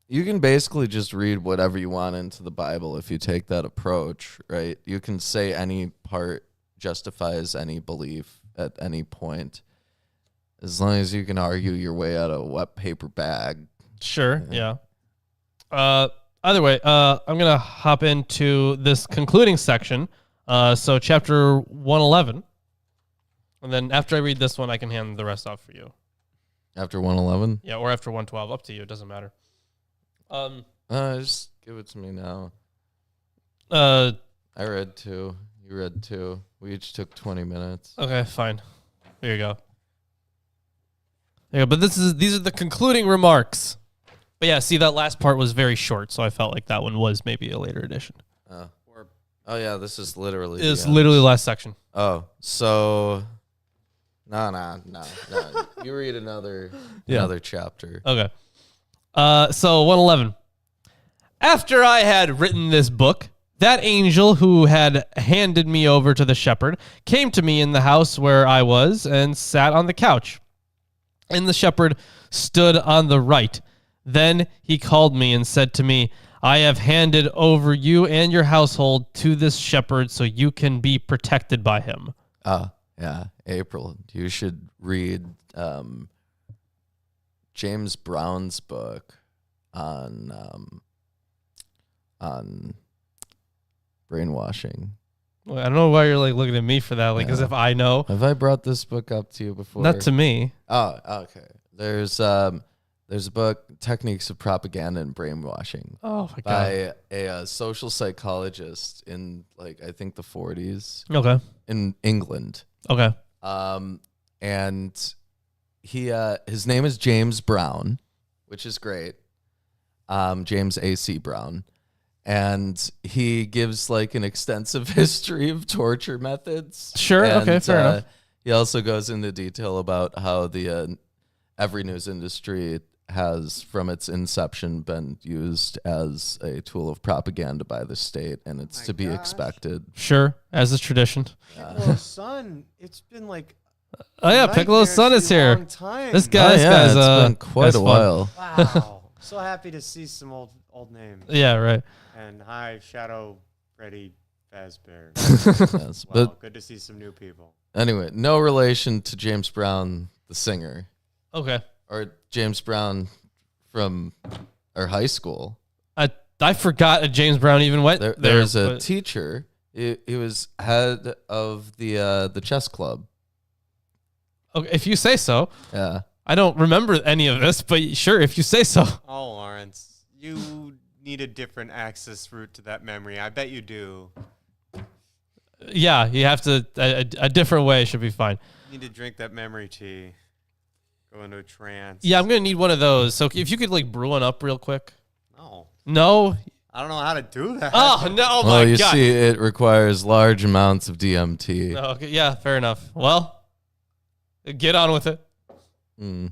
You can basically just read whatever you want into the Bible if you take that approach, right? You can say any part justifies any belief at any point, as long as you can argue your way out of a wet paper bag. Sure, yeah. Either way, I'm going to hop into this concluding section. So chapter 111. And then after I read this one, I can hand the rest off for you. After 111? Yeah, or after 112. Up to you. It doesn't matter. Just give it to me now. I read 2. You read 2. We each took 20 minutes. Okay, fine. There you go. Yeah, but these are the concluding remarks. But yeah, see, that last part was very short, so I felt like that one was maybe a later edition. Oh yeah, this is literally. It's literally the last section. Oh, so no. You read another chapter. Okay. So 111. After I had written this book, that angel who had handed me over to the shepherd came to me in the house where I was and sat on the couch. And the shepherd stood on the right. Then he called me and said to me, I have handed over you and your household to this shepherd so you can be protected by him. Yeah, April, you should read James Brown's book on brainwashing. Well, I don't know why you're like looking at me for that, like as if I know. Have I brought this book up to you before? Not to me. Oh, okay. There's a book, Techniques of Propaganda and Brainwashing. Oh my God. By a social psychologist in I think the 40s. Okay. In England. Okay. And he his name is James Brown, which is great. James A.C. Brown. And he gives like an extensive history of torture methods. Sure. And, Okay. Fair enough. He also goes into detail about how the every news industry has, from its inception, been used as a tool of propaganda by the state, and it's My to be gosh. expected. Sure. As is tradition. Piccolo's son, it's been like Oh yeah, Piccolo's son is here. long time. This guy. This guy's it's been quite guy's a fun. while. Wow. So happy to see some old names. Yeah. Right. And hi, Shadow Freddy Fazbear. Yes, Wow, but good to see some new people. anyway, no relation to James Brown, the singer, Okay. or James Brown from our high school. I forgot James Brown even went there. There's a but- teacher. He was head of the chess club. Okay, if you say so. Yeah. I don't remember any of this, but sure, if you say so. Oh, Lawrence, you need a different access route to that memory. I bet you do. Yeah, you have to. A different way should be fine. You need to drink that memory tea. Go into a trance. Yeah, I'm gonna need one of those. So if you could like brew one up real quick. No, No. I don't know how to do that. Oh no! Oh Well, my you god. see, it requires large amounts of DMT. No, okay, yeah, fair enough. Well, get on with it. Mm.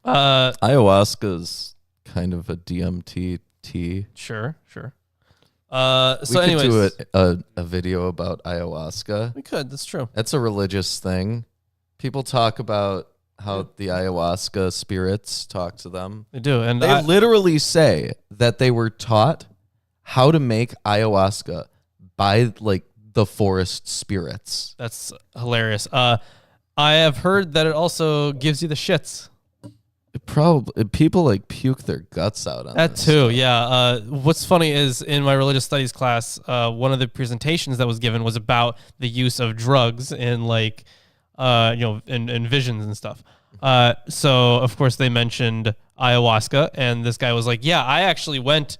Uh, Ayahuasca's kind of a DMT tea. sure. So We anyways, could do a video about ayahuasca. we could. That's true. That's a religious thing. People talk about how the ayahuasca spirits talk to them. They do, and They literally say that they were taught how to make ayahuasca by like the forest spirits. that's hilarious. I have heard that it also gives you the shits. Probably people like puke their guts out on That this. too, yeah. What's funny is in my religious studies class, one of the presentations that was given was about the use of drugs in like, in visions and stuff. So of course they mentioned ayahuasca, and this guy was like, "Yeah, I actually went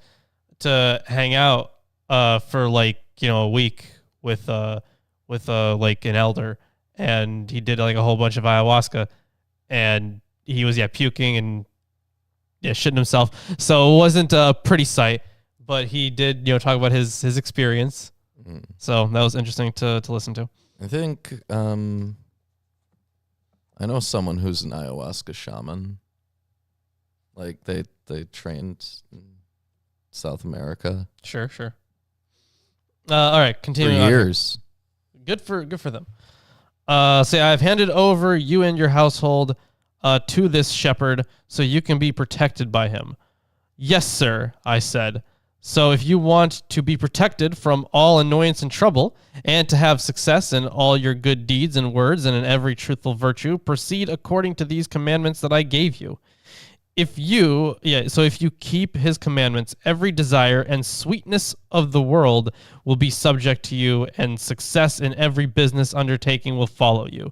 to hang out for like a week with like an elder, and he did like a whole bunch of ayahuasca, and he was puking and shitting himself. So it wasn't a pretty sight, but he did talk about his experience. Mm. So that was interesting to listen to. I think I know someone who's an ayahuasca shaman. Like they trained in South America Sure. All right, for continuing on. years. Good for them. Say, I've handed over you and your household to this shepherd so you can be protected by him. Yes, sir, I said. So if you want to be protected from all annoyance and trouble, and to have success in all your good deeds and words and in every truthful virtue, proceed according to these commandments that I gave you. If you keep his commandments, every desire and sweetness of the world will be subject to you, and success in every business undertaking will follow you.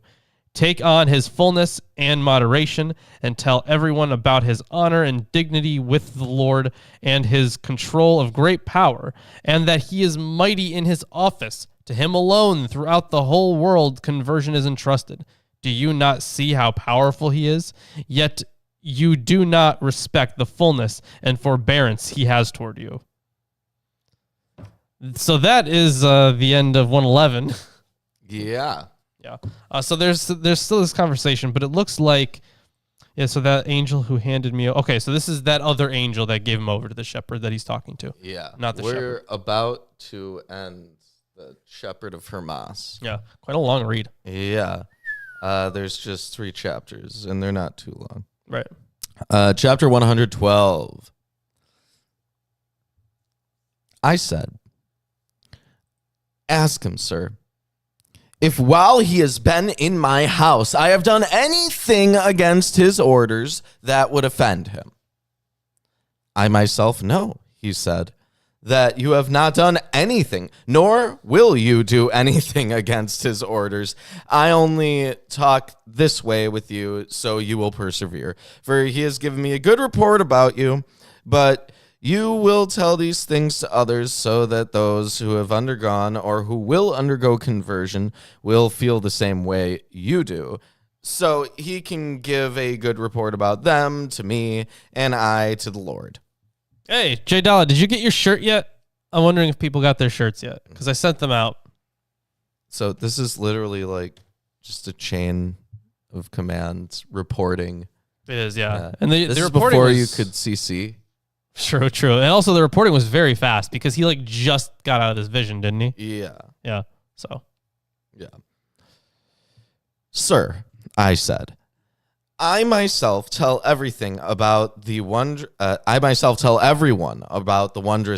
Take on his fullness and moderation, and tell everyone about his honor and dignity with the Lord, and his control of great power, and that he is mighty in his office. To him alone throughout the whole world conversion is entrusted. Do you not see how powerful he is? Yet you do not respect the fullness and forbearance he has toward you. So that is the end of 111. Yeah. Yeah. So there's still this conversation, but it looks like, so that angel who handed me, okay, so this is that other angel that gave him over to the shepherd that he's talking to. Yeah. Not the We're shepherd. about to end the shepherd of Hermas. Yeah. Quite a long read. Yeah. There's just 3 chapters, and they're not too long. Right. Chapter 112. I said, ask him, sir, if while he has been in my house, I have done anything against his orders that would offend him. I myself know, he said, that you have not done anything, nor will you do anything against his orders. I only talk this way with you, so you will persevere. For he has given me a good report about you, but you will tell these things to others so that those who have undergone or who will undergo conversion will feel the same way you do. So he can give a good report about them to me and I to the Lord. Hey, Jay Dalla, did you get your shirt yet? I'm wondering if people got their shirts yet because I sent them out. So this is literally like just a chain of commands reporting. It is, yeah. Yeah. And the This is reporting before was, you could CC. True. And also the reporting was very fast because he like just got out of this vision, didn't he? Yeah. Yeah. So. Yeah. Sir, I said, I myself tell everyone about the wondrous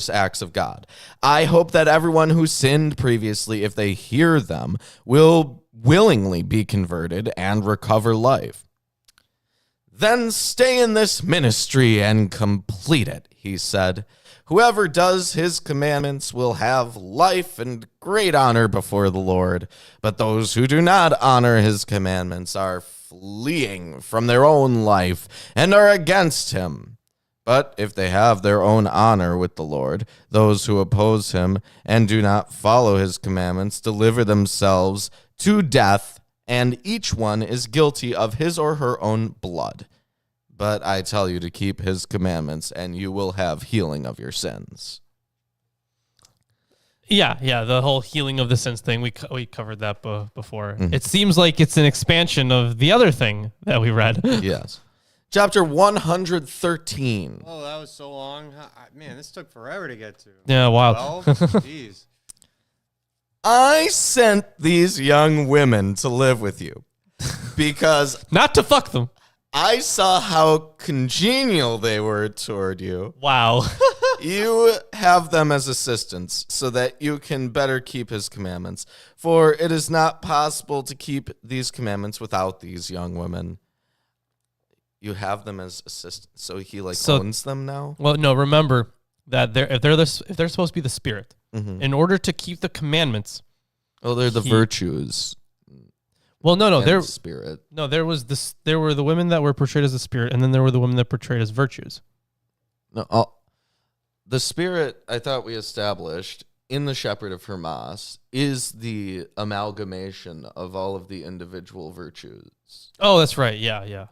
acts of God. I hope that everyone who sinned previously, if they hear them, will willingly be converted and recover life. Then stay in this ministry and complete it, he said. Whoever does his commandments will have life and great honor before the Lord. But those who do not honor his commandments are fleeing from their own life and are against him. But if they have their own honor with the Lord, those who oppose him and do not follow his commandments deliver themselves to death, and each one is guilty of his or her own blood. But I tell you to keep his commandments, and you will have healing of your sins. Yeah, the whole healing of the sins thing, we covered that before. Mhm. It seems like it's an expansion of the other thing that we read. Yes. Chapter 113. Oh, that was so long. Man, this took forever to get to. Yeah, wild. 12? Jeez. I sent these young women to live with you because Not to fuck them. I saw how congenial they were toward you. Wow. You have them as assistants so that you can better keep his commandments. For it is not possible to keep these commandments without these young women. You have them as assistants, so he owns them now. Well, no, remember that if they're supposed to be the spirit, Mm-hmm. in order to keep the commandments. Oh, they're the virtues. Well, no, and they're spirit. no. There were the women that were portrayed as the spirit, and then there were the women that portrayed as virtues. No, the spirit. I thought we established in the Shepherd of Hermas is the amalgamation of all of the individual virtues. Oh, that's right. Yeah.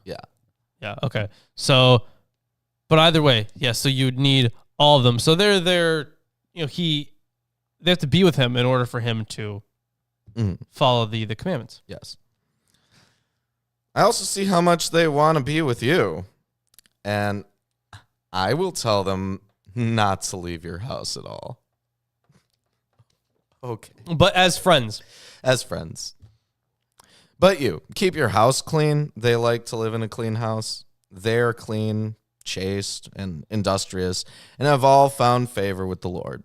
Okay. So, but either way, yeah. So you'd need all of them. So they're they have to be with him in order for him to follow the commandments. Yes. I also see how much they want to be with you. And I will tell them not to leave your house at all. Okay. But as friends. As friends. But you, keep your house clean. They like to live in a clean house. They're clean, chaste, and industrious, and have all found favor with the Lord.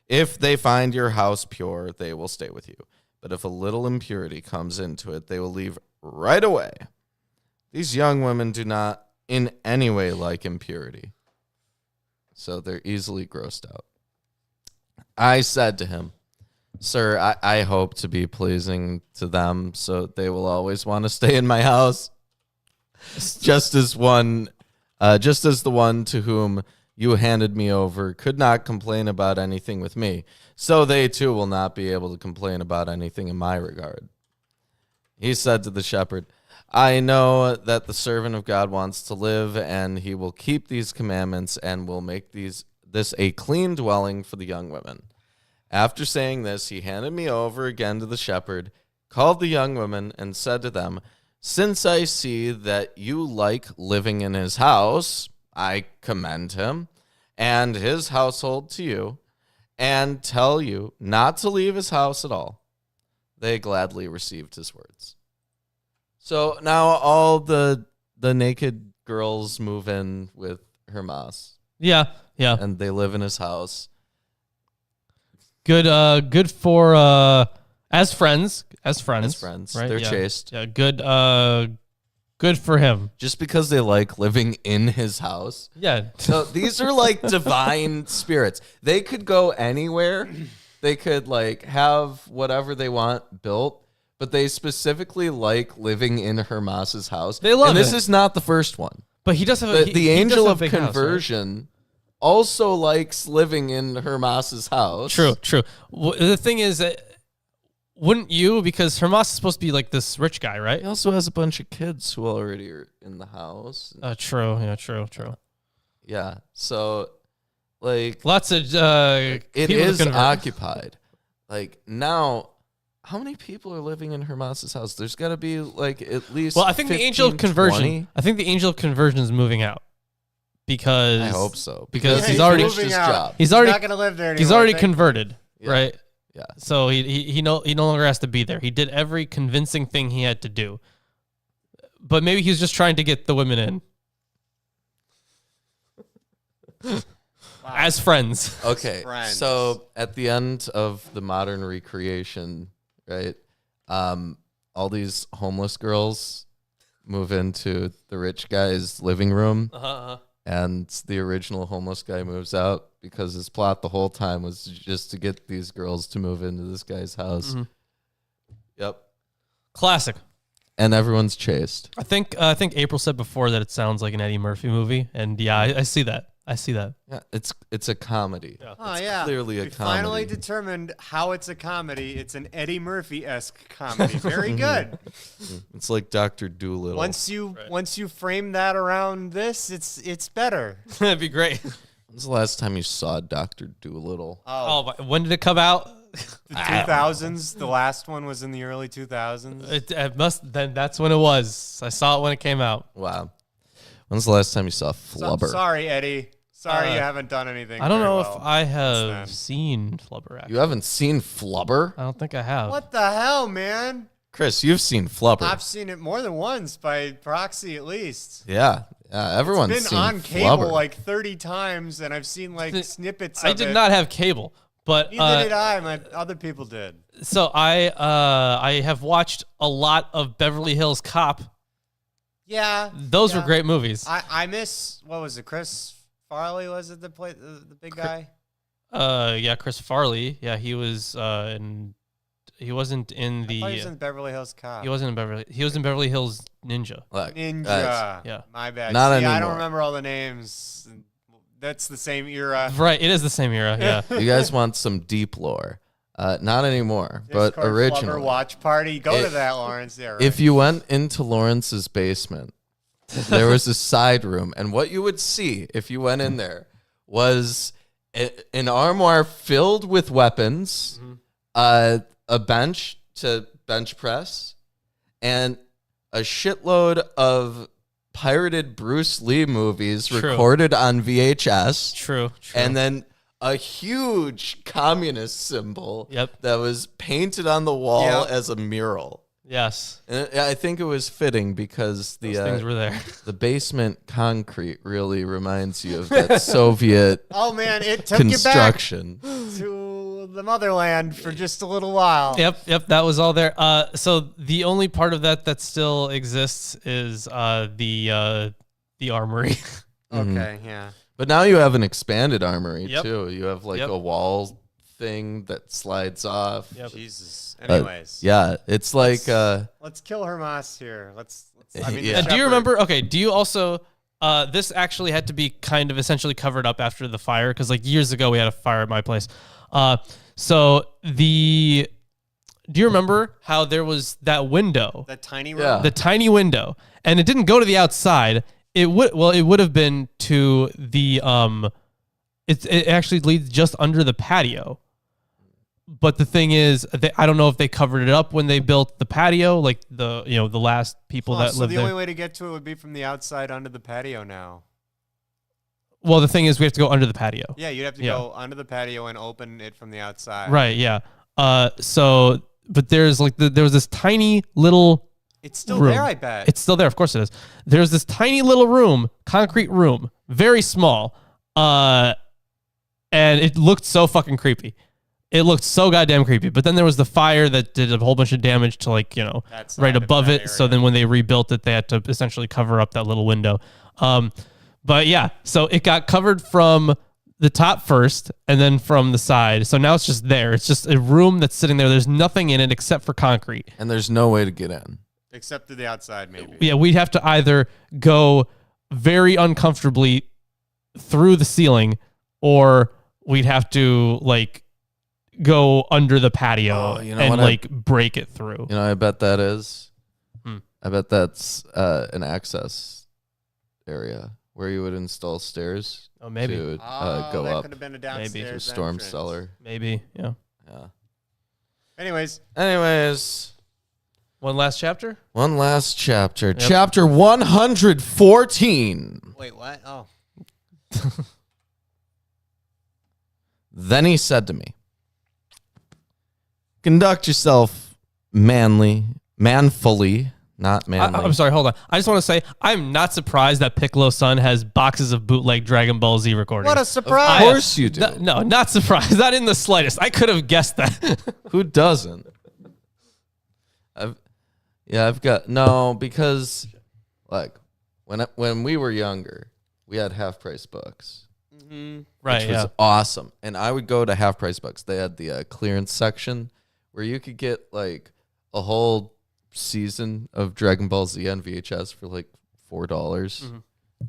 If they find your house pure, they will stay with you. But if a little impurity comes into it, they will leave right away. These young women do not in any way like impurity, so they're easily grossed out. I said to him, Sir, I hope to be pleasing to them, so they will always want to stay in my house. Just as the one to whom you handed me over could not complain about anything with me, so they too will not be able to complain about anything in my regard. He said to the shepherd, I know that the servant of God wants to live, and he will keep these commandments and will make this a clean dwelling for the young women. After saying this, he handed me over again to the shepherd, called the young women, and said to them, Since I see that you like living in his house, I commend him and his household to you, and tell you not to leave his house at all. They gladly received his words. So now all the naked girls move in with Hermas. Yeah. And they live in his house. Good for as friends. As friends. Right? They're Yeah. chaste. Yeah, good for him. Just because they like living in his house. Yeah. So these are like divine spirits. They could go anywhere. They could like have whatever they want built, but they specifically like living in Hermas's house. They love and this it. is not the first one. But he does have The angel does have of a big house, right? conversion also likes living in Hermas's house. True. The thing is that wouldn't you? Because Hermas is supposed to be like this rich guy, right? He also has a bunch of kids who already are in the house. True. Yeah, true. Yeah. So Like Lots of it people to is convert. occupied. Like now, how many people are living in Hermas's house? There's got to be like at least. Well, I think the Angel of 15, Conversion. 20. I think the Angel of Conversion is moving out because I hope so because Yeah, he's already finished his moving out. job. he's already not gonna live there anymore. he's already thank- converted, Yeah. right? Yeah. So he no longer has to be there. He did every convincing thing he had to do. But maybe he's just trying to get the women in as friends. Okay, Friends. so at the end of the modern recreation, right? All these homeless girls move into the rich guy's living room, and the original homeless guy moves out because his plot the whole time was just to get these girls to move into this guy's house. Yep, Classic. and everyone's chased. I think April said before that it sounds like an Eddie Murphy movie, and yeah, I see that. I see that. Yeah, it's a comedy. Yeah. Oh It's yeah, clearly a we comedy. finally determined how it's a comedy. It's an Eddie Murphy-esque comedy. Very good. It's like Dr. Dolittle. Once you frame that around this, it's better. That'd be great. When's the last time you saw Dr. Dolittle? Oh, when did it come out? The 2000s. The last one was in the early 2000s. It must. Then that's when it was. I saw it when it came out. Wow. When's the last time you saw Flubber? Sorry, Eddie. Sorry, you haven't done anything. I don't very know well if I then. have seen Flubber. Actually, You haven't seen Flubber? I don't think I have. What the hell, man? Chris, you've seen Flubber. I've seen it more than once by proxy, at least. Yeah. Everyone's It's been seen on cable Flubber. like 30 times, and I've seen like snippets of I it. did not have cable, but Neither did I. My other people did. so I have watched a lot of Beverly Hills Cop. Yeah. Those were yeah. great movies. I miss, what was it, Chris Farley, was it the big guy? Yeah, Chris Farley. Yeah, he was he wasn't in I the thought he was in Beverly Hills Cop. he wasn't in Beverly. He was in Beverly Hills Ninja. Look, Ninja. guys, Yeah. My bad. Not See, I don't anymore. remember all the names. That's the same era. Right, it is the same era. Yeah. you guys want some deep lore. Not anymore, but Discord Flubber originally. watch party. Go to If- that, Lawrence. Yeah, right. If you went into Lawrence's basement, there was a side room, and what you would see if you went in there was an armoire filled with weapons, a bench to bench press, and a shitload of pirated Bruce Lee movies True. recorded on VHS, True. and then a huge communist symbol Yep. that was painted on the wall Yep. as a mural. Yes. And I think it was fitting because Those things were there. the basement concrete really reminds you of that Soviet oh, man, it took you back construction. to the motherland for just a little while. Yep, that was all there. So the only part of that still exists is the armory. Okay, yeah. But now you have an expanded armory Yep. too. You have like Yep. a wall thing that slides off. Yep. Jesus. Anyways. Yeah, it's like Let's kill Hermas here. Let's I mean, the Yeah. And do you shepherd. remember? Okay. Do you also? This actually had to be kind of essentially covered up after the fire because like years ago we had a fire at my place. So the. Do you remember how there was that window, The tiny room? Yeah. the tiny window, and it didn't go to the outside? It would have been to the It actually leads just under the patio. But the thing is, I don't know if they covered it up when they built the patio, like the last people Oh, that so lived the there. only way to get to it would be from the outside onto the patio now. Well, the thing is, we have to go under the patio. Yeah, you'd have to Yeah. go under the patio and open it from the outside. Right. Yeah. So, but there's like there was this tiny little. It's still room. there, I bet. It's still there. Of course it is. There's this tiny little room, concrete room, very small. And it looked so fucking creepy. It looked so goddamn creepy. But then there was the fire that did a whole bunch of damage to That side right of above that it. So area. then when they rebuilt it, they had to essentially cover up that little window. But yeah, so it got covered from the top first and then from the side. So now it's just there. It's just a room that's sitting there. There's nothing in it except for concrete. and there's no way to get in. Except to the outside, maybe. Yeah, we'd have to either go very uncomfortably through the ceiling or we'd have to go under the patio Oh, you know and what break it through. You know, I bet that is. Hmm. I bet that's an access area where you would install stairs. Oh, maybe. To Oh, go that up could have been a to downstairs storm entrance. cellar. Maybe. Yeah. Yeah. Anyways, One last chapter? one last chapter. Chapter 114. wait, what? Oh. Then he said to me, conduct yourself manfully, not manly. I'm sorry, hold on. I just want to say, I'm not surprised that Piccolo's son has boxes of bootleg Dragon Ball Z recordings. What a surprise. Of course you do. No, not surprised. Not in the slightest. I could have guessed that. Who doesn't? I've got because like when we were younger, we had half price books. Right, Which was awesome. And I would go to half price books. They had the clearance section where you could get like a whole season of Dragon Ball Z on VHS for like $4.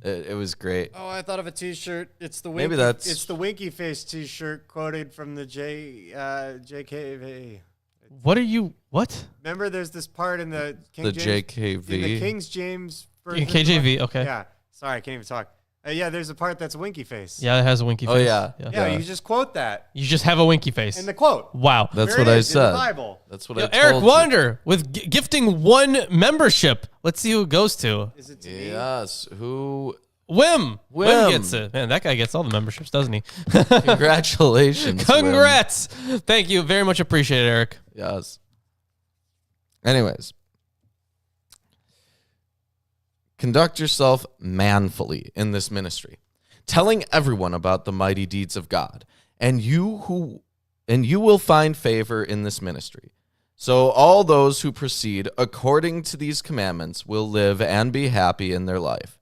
It was great. Oh, I thought of a T-shirt. It's the Maybe winky, that's- it's the Winky Face T-shirt quoted from the JKV. What? Remember, there's this part in the The James, JKV. in the King James version. KJV, okay. Yeah. Sorry, I can't even talk. Yeah, there's a part that's Winky Face. Yeah, it has a winky face. Oh, yeah. Yeah, you just quote that You just have a winky face. in the quote. Wow. That's There what it I is, in the said. Bible. That's what Yo, I told Eric you. Wander with gifting 1 membership. Let's see who it goes to. Is it to me? Yes. Who? Wim Wim. gets it. Man, that guy gets all the memberships, doesn't he? Congratulations. Wim. Congrats. Thank you. Very much appreciated, Eric. Yes. Anyways. Conduct yourself manfully in this ministry, telling everyone about the mighty deeds of God, and you will find favor in this ministry. So all those who proceed according to these commandments will live and be happy in their life.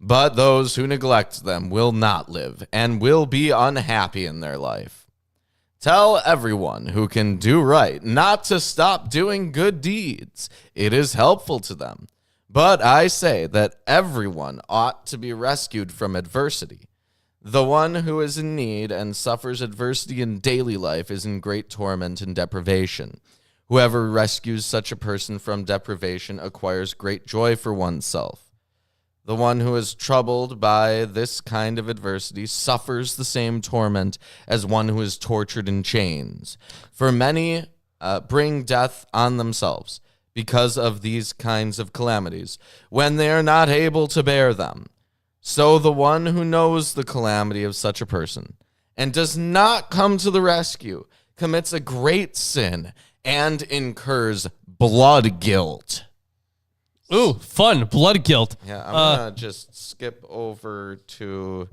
But those who neglect them will not live and will be unhappy in their life. Tell everyone who can do right not to stop doing good deeds. It is helpful to them. But I say that everyone ought to be rescued from adversity. The one who is in need and suffers adversity in daily life is in great torment and deprivation. Whoever rescues such a person from deprivation acquires great joy for oneself. The one who is troubled by this kind of adversity suffers the same torment as one who is tortured in chains. For many bring death on themselves because of these kinds of calamities, when they are not able to bear them. So the one who knows the calamity of such a person and does not come to the rescue commits a great sin and incurs blood guilt. Ooh, fun. Blood guilt. Yeah, I'm going to just skip over to...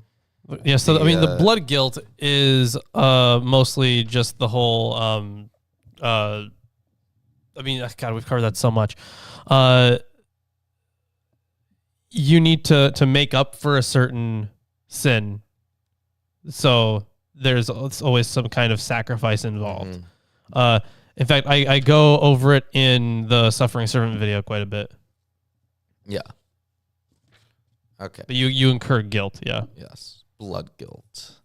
Yeah, so I mean, the blood guilt is mostly just the whole. I mean, God, we've covered that so much. You need to make up for a certain sin, so there's always some kind of sacrifice involved. In fact, I go over it in the Suffering Servant video quite a bit. Yeah. Okay. But you incur guilt, yeah. Yes. Blood guilt.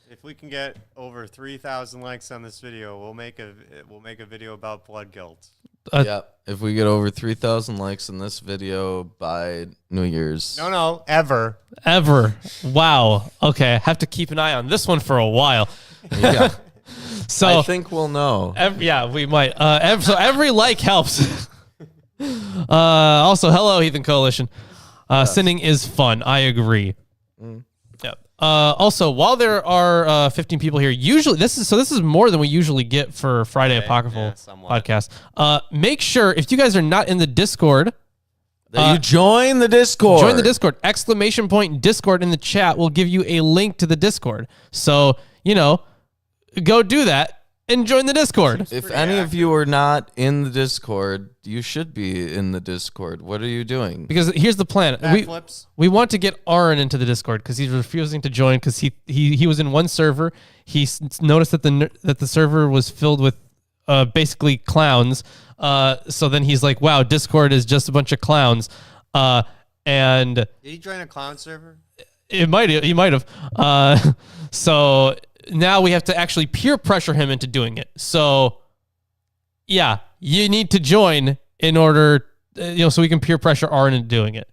If we can get over 3,000 likes on this video, we'll make a video about blood guilt. Yeah. If we get over 3,000 likes in this video by New Year's. No, ever. Wow. Okay, I have to keep an eye on this one for a while. Yeah. So I think we'll know. yeah, we might. So every like helps. Also, hello, Heathen Coalition. Sinning is fun. I agree. Yep. Also, while there are 15 people here, usually this is more than we usually get for Friday Apocryphal podcast. Make sure if you guys are not in the Discord, That you join the Discord. join the Discord. Exclamation point Discord in the chat will give you a link to the Discord. So go do that and join the Discord. If any of you are not in the Discord, you should be in the Discord. What are you doing? Because here's the plan. Backflips. We want to get Aaron into the Discord because he's refusing to join because he was in one server. He noticed that the server was filled with basically clowns. So then he's like, "Wow, Discord is just a bunch of clowns." And Did he join a clown server? he might have. So now we have to actually peer pressure him into doing it. So yeah, you need to join in order, so we can peer pressure Aaron into doing it.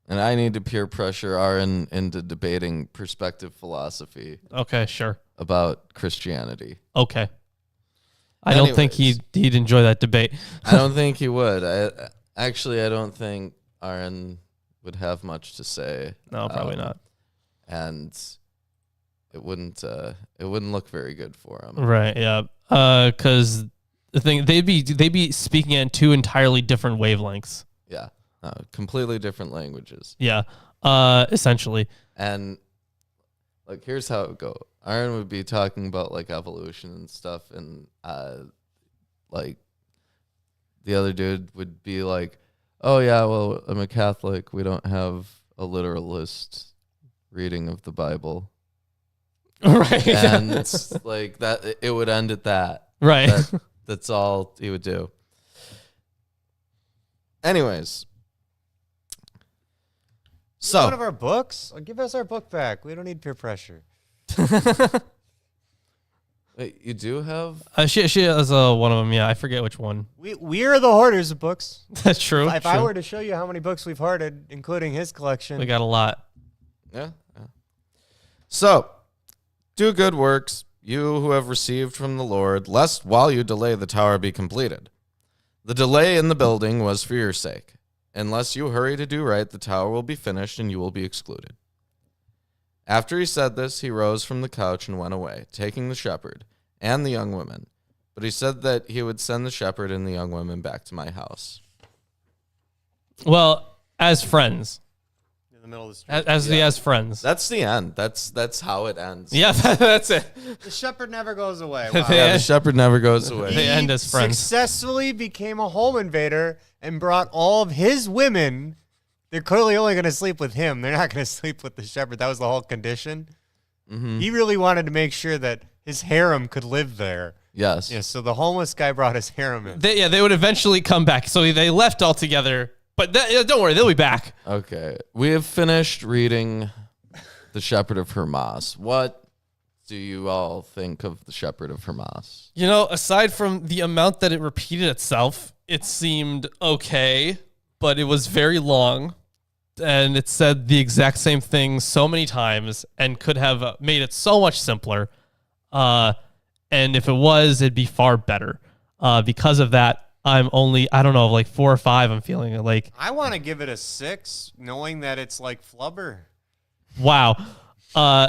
And I need to peer pressure Aaron into debating perspective philosophy Okay, sure. about Christianity. Okay. I don't think Anyways. he'd enjoy that debate. I don't think he would. I don't think Aaron would have much to say. No, probably not. And it wouldn't look very good for him. Right, yeah. Because the thing, they'd be speaking in two entirely different wavelengths. Yeah. Completely different languages. Yeah. Essentially. And like, here's how it would go. Aaron would be talking about like evolution and stuff, and like the other dude would be like, "Oh yeah, well, I'm a Catholic. We don't have a literalist reading of the Bible." Right. And like that, it would end at that. Right. That's all he would do. Anyways. So, one of our books? Give us our book back. We don't need peer pressure. wait, you do have? She has one of them. Yeah, I forget which one. We are the hoarders of books. That's true. If true. I were to show you how many books we've hoarded, including his collection, We got a lot. Yeah. So, do good works, you who have received from the Lord, lest while you delay the tower be completed. The delay in the building was for your sake. Unless you hurry to do right, the tower will be finished and you will be excluded. After he said this, he rose from the couch and went away, taking the shepherd and the young women. But he said that he would send the shepherd and the young women back to my house. Well, as friends. in the middle of the street. As friends. That's the end. That's how it ends. Yeah, that's it. The shepherd never goes away. They- Wow. Yeah, the shepherd never goes away. They end as friends. Successfully became a home invader and brought all of his women. They're clearly only going to sleep with him. They're not going to sleep with the shepherd. That was the whole condition. Mm-hmm. He really wanted to make sure that his harem could live there. Yes. Yeah, so the homeless guy brought his harem in. They would eventually come back. So they left altogether. But don't worry, they'll be back. Okay. We have finished reading The Shepherd of Hermas. What do you all think of The Shepherd of Hermas? You know, aside from the amount that it repeated itself, it seemed okay, but it was very long. And it said the exact same thing so many times and could have made it so much simpler. And if it was, it'd be far better. Because of that, I'm only, I don't know, like 4 or 5. I'm feeling like, I want to give it a 6, knowing that it's like flubber. wow.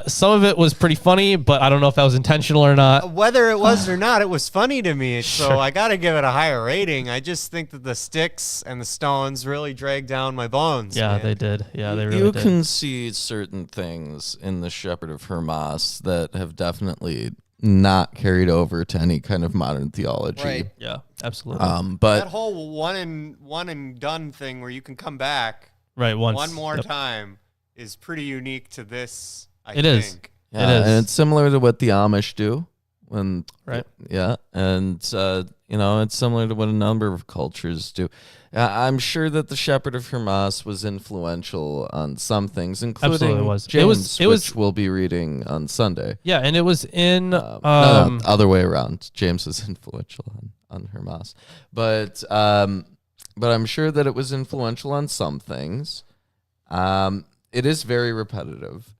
Some of it was pretty funny, but I don't know if that was intentional or not. Whether it was or not, it was funny to me. So Sure. I got to give it a higher rating. I just think that the sticks and the stones really dragged down my bones. Yeah, man. they did. Yeah, they really You did. can see certain things in The Shepherd of Hermas that have definitely not carried over to any kind of modern theology. Right. Yeah, absolutely. That But whole one and done thing where you can come back Right, once. one more Yep. time is pretty unique to this. I It think. is. yeah, It is. and it's similar to what the Amish do. When Right. Yeah, and it's similar to what a number of cultures do. I'm sure that The Shepherd of Hermas was influential on some things, including Absolutely was. James, It was- which we'll be reading on Sunday. Yeah, and it was in. No, other way around. James was influential on Hermas, but I'm sure that it was influential on some things. It is very repetitive.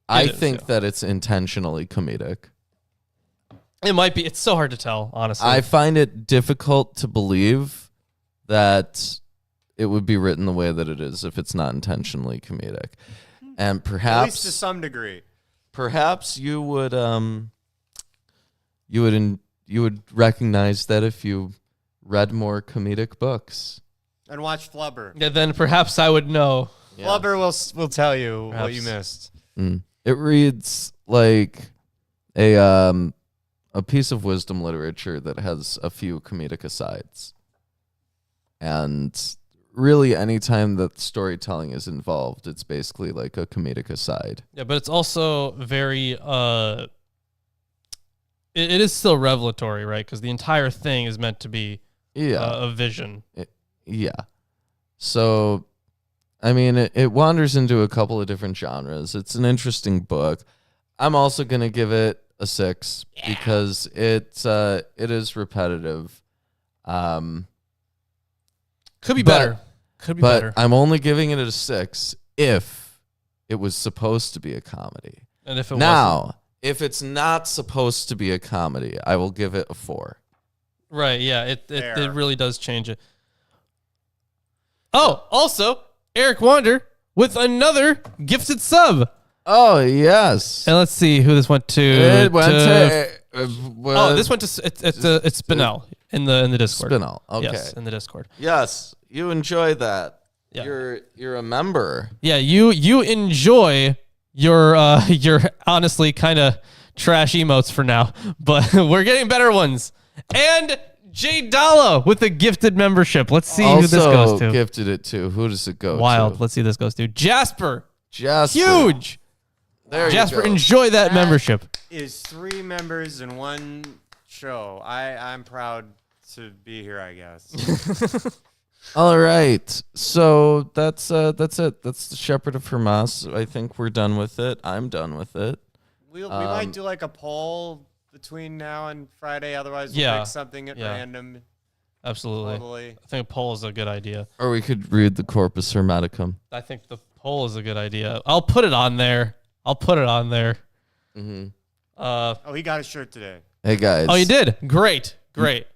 I is, think yeah. that it's intentionally comedic. It might be. It's so hard to tell, honestly. I find it difficult to believe that it would be written the way that it is if it's not intentionally comedic. And At least to perhaps some degree. you would you would recognize that if you read more comedic books. And watch Flubber. Yeah, then perhaps I would know. Flubber will tell you what Perhaps. you missed. It reads like a piece of wisdom literature that has a few comedic asides. And really, anytime that storytelling is involved, it's basically like a comedic aside. Yeah, but it's also very. It is still revelatory, right? Because the entire thing is meant to be Yeah. a vision. Yeah. So, I mean, it wanders into a couple of different genres. It's an interesting book. I'm also going to give it a 6 because it is repetitive. Could be But- better. Could be but better. I'm only giving it a 6 if it was supposed to be a comedy. And if it wasn't. Now, if it's not supposed to be a comedy, I will give it a 4. Right, yeah, it Fair. really does change it. Oh, also, Eric Wander with another gifted sub. Oh, yes. And let's see who this went to. It went to Oh, this went to it's Spinell in the Discord. Spinell. Okay. Yes, in the Discord. Yes, you enjoy that. Yeah. You're a member. Yeah, you enjoy your honestly kind of trash emotes for now, but we're getting better ones. And Jay Dalla with a gifted membership. Let's see who this goes to. Gifted it to. Who does it go Wild. to? Let's see who this goes to. Jasper. Huge. There Jasper, you go. enjoy that membership. Is 3 members in one show. I'm proud to be here, I guess. All right. So that's it. That's the Shepherd of Hermas. I think we're done with it. I'm done with it. We might do like a poll between now and Friday. Otherwise, we'll pick something at random. Absolutely. Totally. I think a poll is a good idea. Or we could read the Corpus Hermeticum. I think the poll is a good idea. I'll put it on there. Mm-hmm. Oh, he got a shirt today. Hey guys. Oh, you did? Great.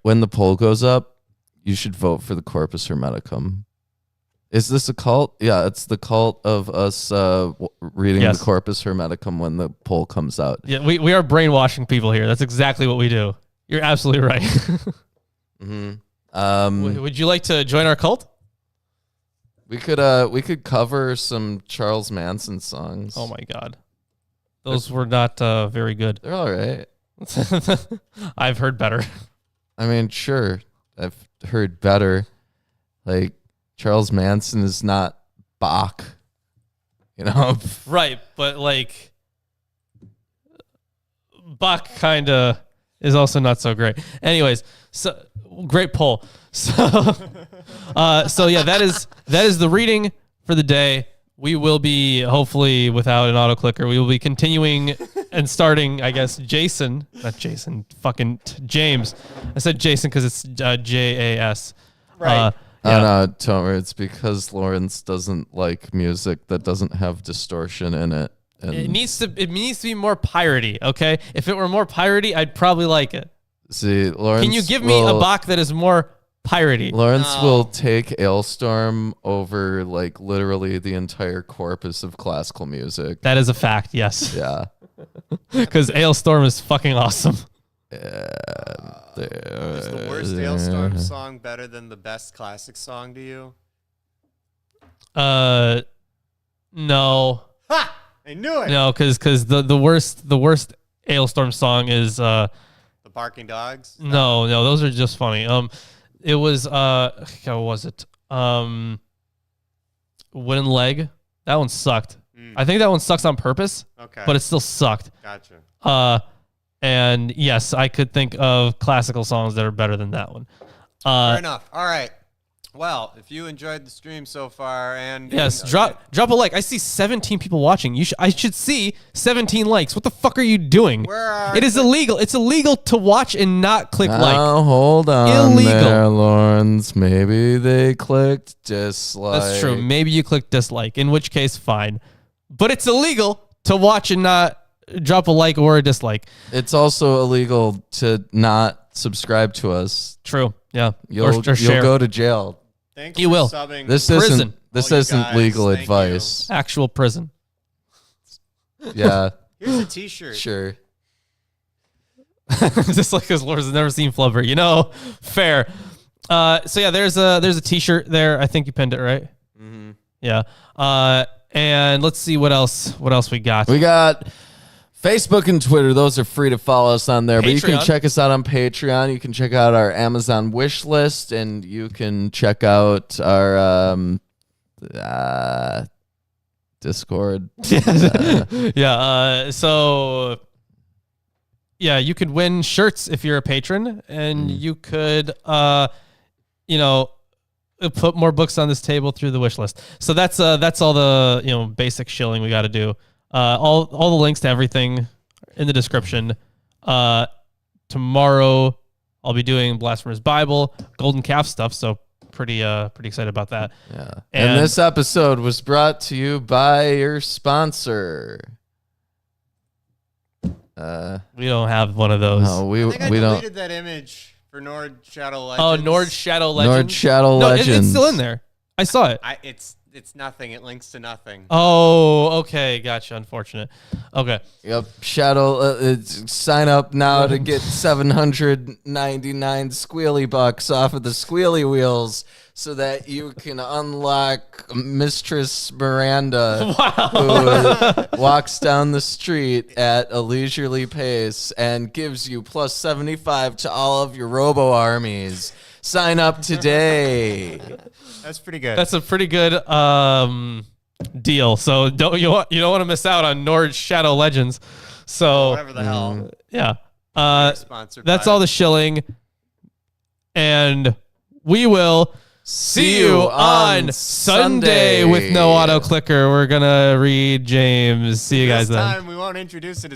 When the poll goes up, you should vote for the Corpus Hermeticum. Is this a cult? Yeah, it's the cult of us reading Yes. the Corpus Hermeticum when the poll comes out. Yeah, we are brainwashing people here. That's exactly what we do. You're absolutely right. Mm-hmm. Would you like to join our cult? We could cover some Charles Manson songs. Oh my God. Those were not very good. They're all right. I've heard better. I mean, sure, I've heard better. Like, Charles Manson is not Bach, you know? Right, but like Bach kind of is also not so great. Anyways, so great poll. So so yeah, that is the reading for the day. We will be, hopefully without an auto clicker, we will be continuing and starting, I guess, James. I said Jason because it's JAS. Right. Oh, no, don't worry. It's because Lawrence doesn't like music that doesn't have distortion in it. And It needs to be more piratey, okay? If it were more piratey, I'd probably like it. see, Lawrence. Can you give me a Bach that is more piratey? Lawrence will take Ailstorm over like literally the entire corpus of classical music. That is a fact, yes. Yeah. Because Ailstorm is fucking awesome. Is the worst Hailstorm song better than the best classic song to you? No. Ha! I knew it. No, because the worst Ailstorm song is The Barking Dogs. no, those are just funny. It was how was it? Wooden Leg. That one sucked. I think that one sucks on purpose. Okay. But it still sucked. Gotcha. And yes, I could think of classical songs that are better than that one. Fair enough. All right. Well, if you enjoyed the stream so far, and Yes, drop a like. I see 17 people watching. I should see 17 likes. What the fuck are you doing? Where are It is illegal. It's illegal to watch and not click like. Oh, hold on Illegal. there, Lawrence. Maybe they clicked dislike. That's true. Maybe you click dislike, in which case, fine. But it's illegal to watch and not drop a like or a dislike. It's also illegal to not subscribe to us. True. Yeah. You'll share. go to jail. Thanks You for will. subbing. This Prison. isn't legal Thank advice. Actual prison. Yeah, Here's a T-shirt. sure. Just like because Laura's never seen Flubber, fair. So yeah, there's a T-shirt there. I think you pinned it, right? Mm-hmm. Yeah. And let's see what else we got. We got Facebook and Twitter. Those are free to follow us on there. But you can Patreon. check us out on Patreon. You can check out our Amazon wish list, and you can check out our Discord. Yeah. So yeah, you could win shirts if you're a patron, and you could put more books on this table through the wish list. So that's all the basic shilling we got to do. All the links to everything in the description. Tomorrow I'll be doing Blasphemous Bible, Golden Calf stuff. So pretty excited about that. Yeah. And- And this episode was brought to you by your sponsor. We don't have one of those. No, I think I we don't. deleted that image for Nord Shadow Oh, Legends. Nord Shadow Legends. Nord Shadow No, Legends. it's still in there. I saw it. It's nothing. It links to nothing. Oh, okay, gotcha. Unfortunate. Okay. Yep. Shadow. Sign up now to get 799 squealy bucks off of the squealy wheels, so that you can unlock Mistress Miranda, who walks down the street at a leisurely pace and gives you plus 75 to all of your robo armies. Sign up today. That's pretty good. That's a pretty good deal. So you don't want to miss out on Nord Shadow Legends. So whatever the hell. yeah. Sponsored That's by all the shilling. And we will see you on Sunday with no auto clicker. We're gonna read James. See you guys This then. time we won't introduce it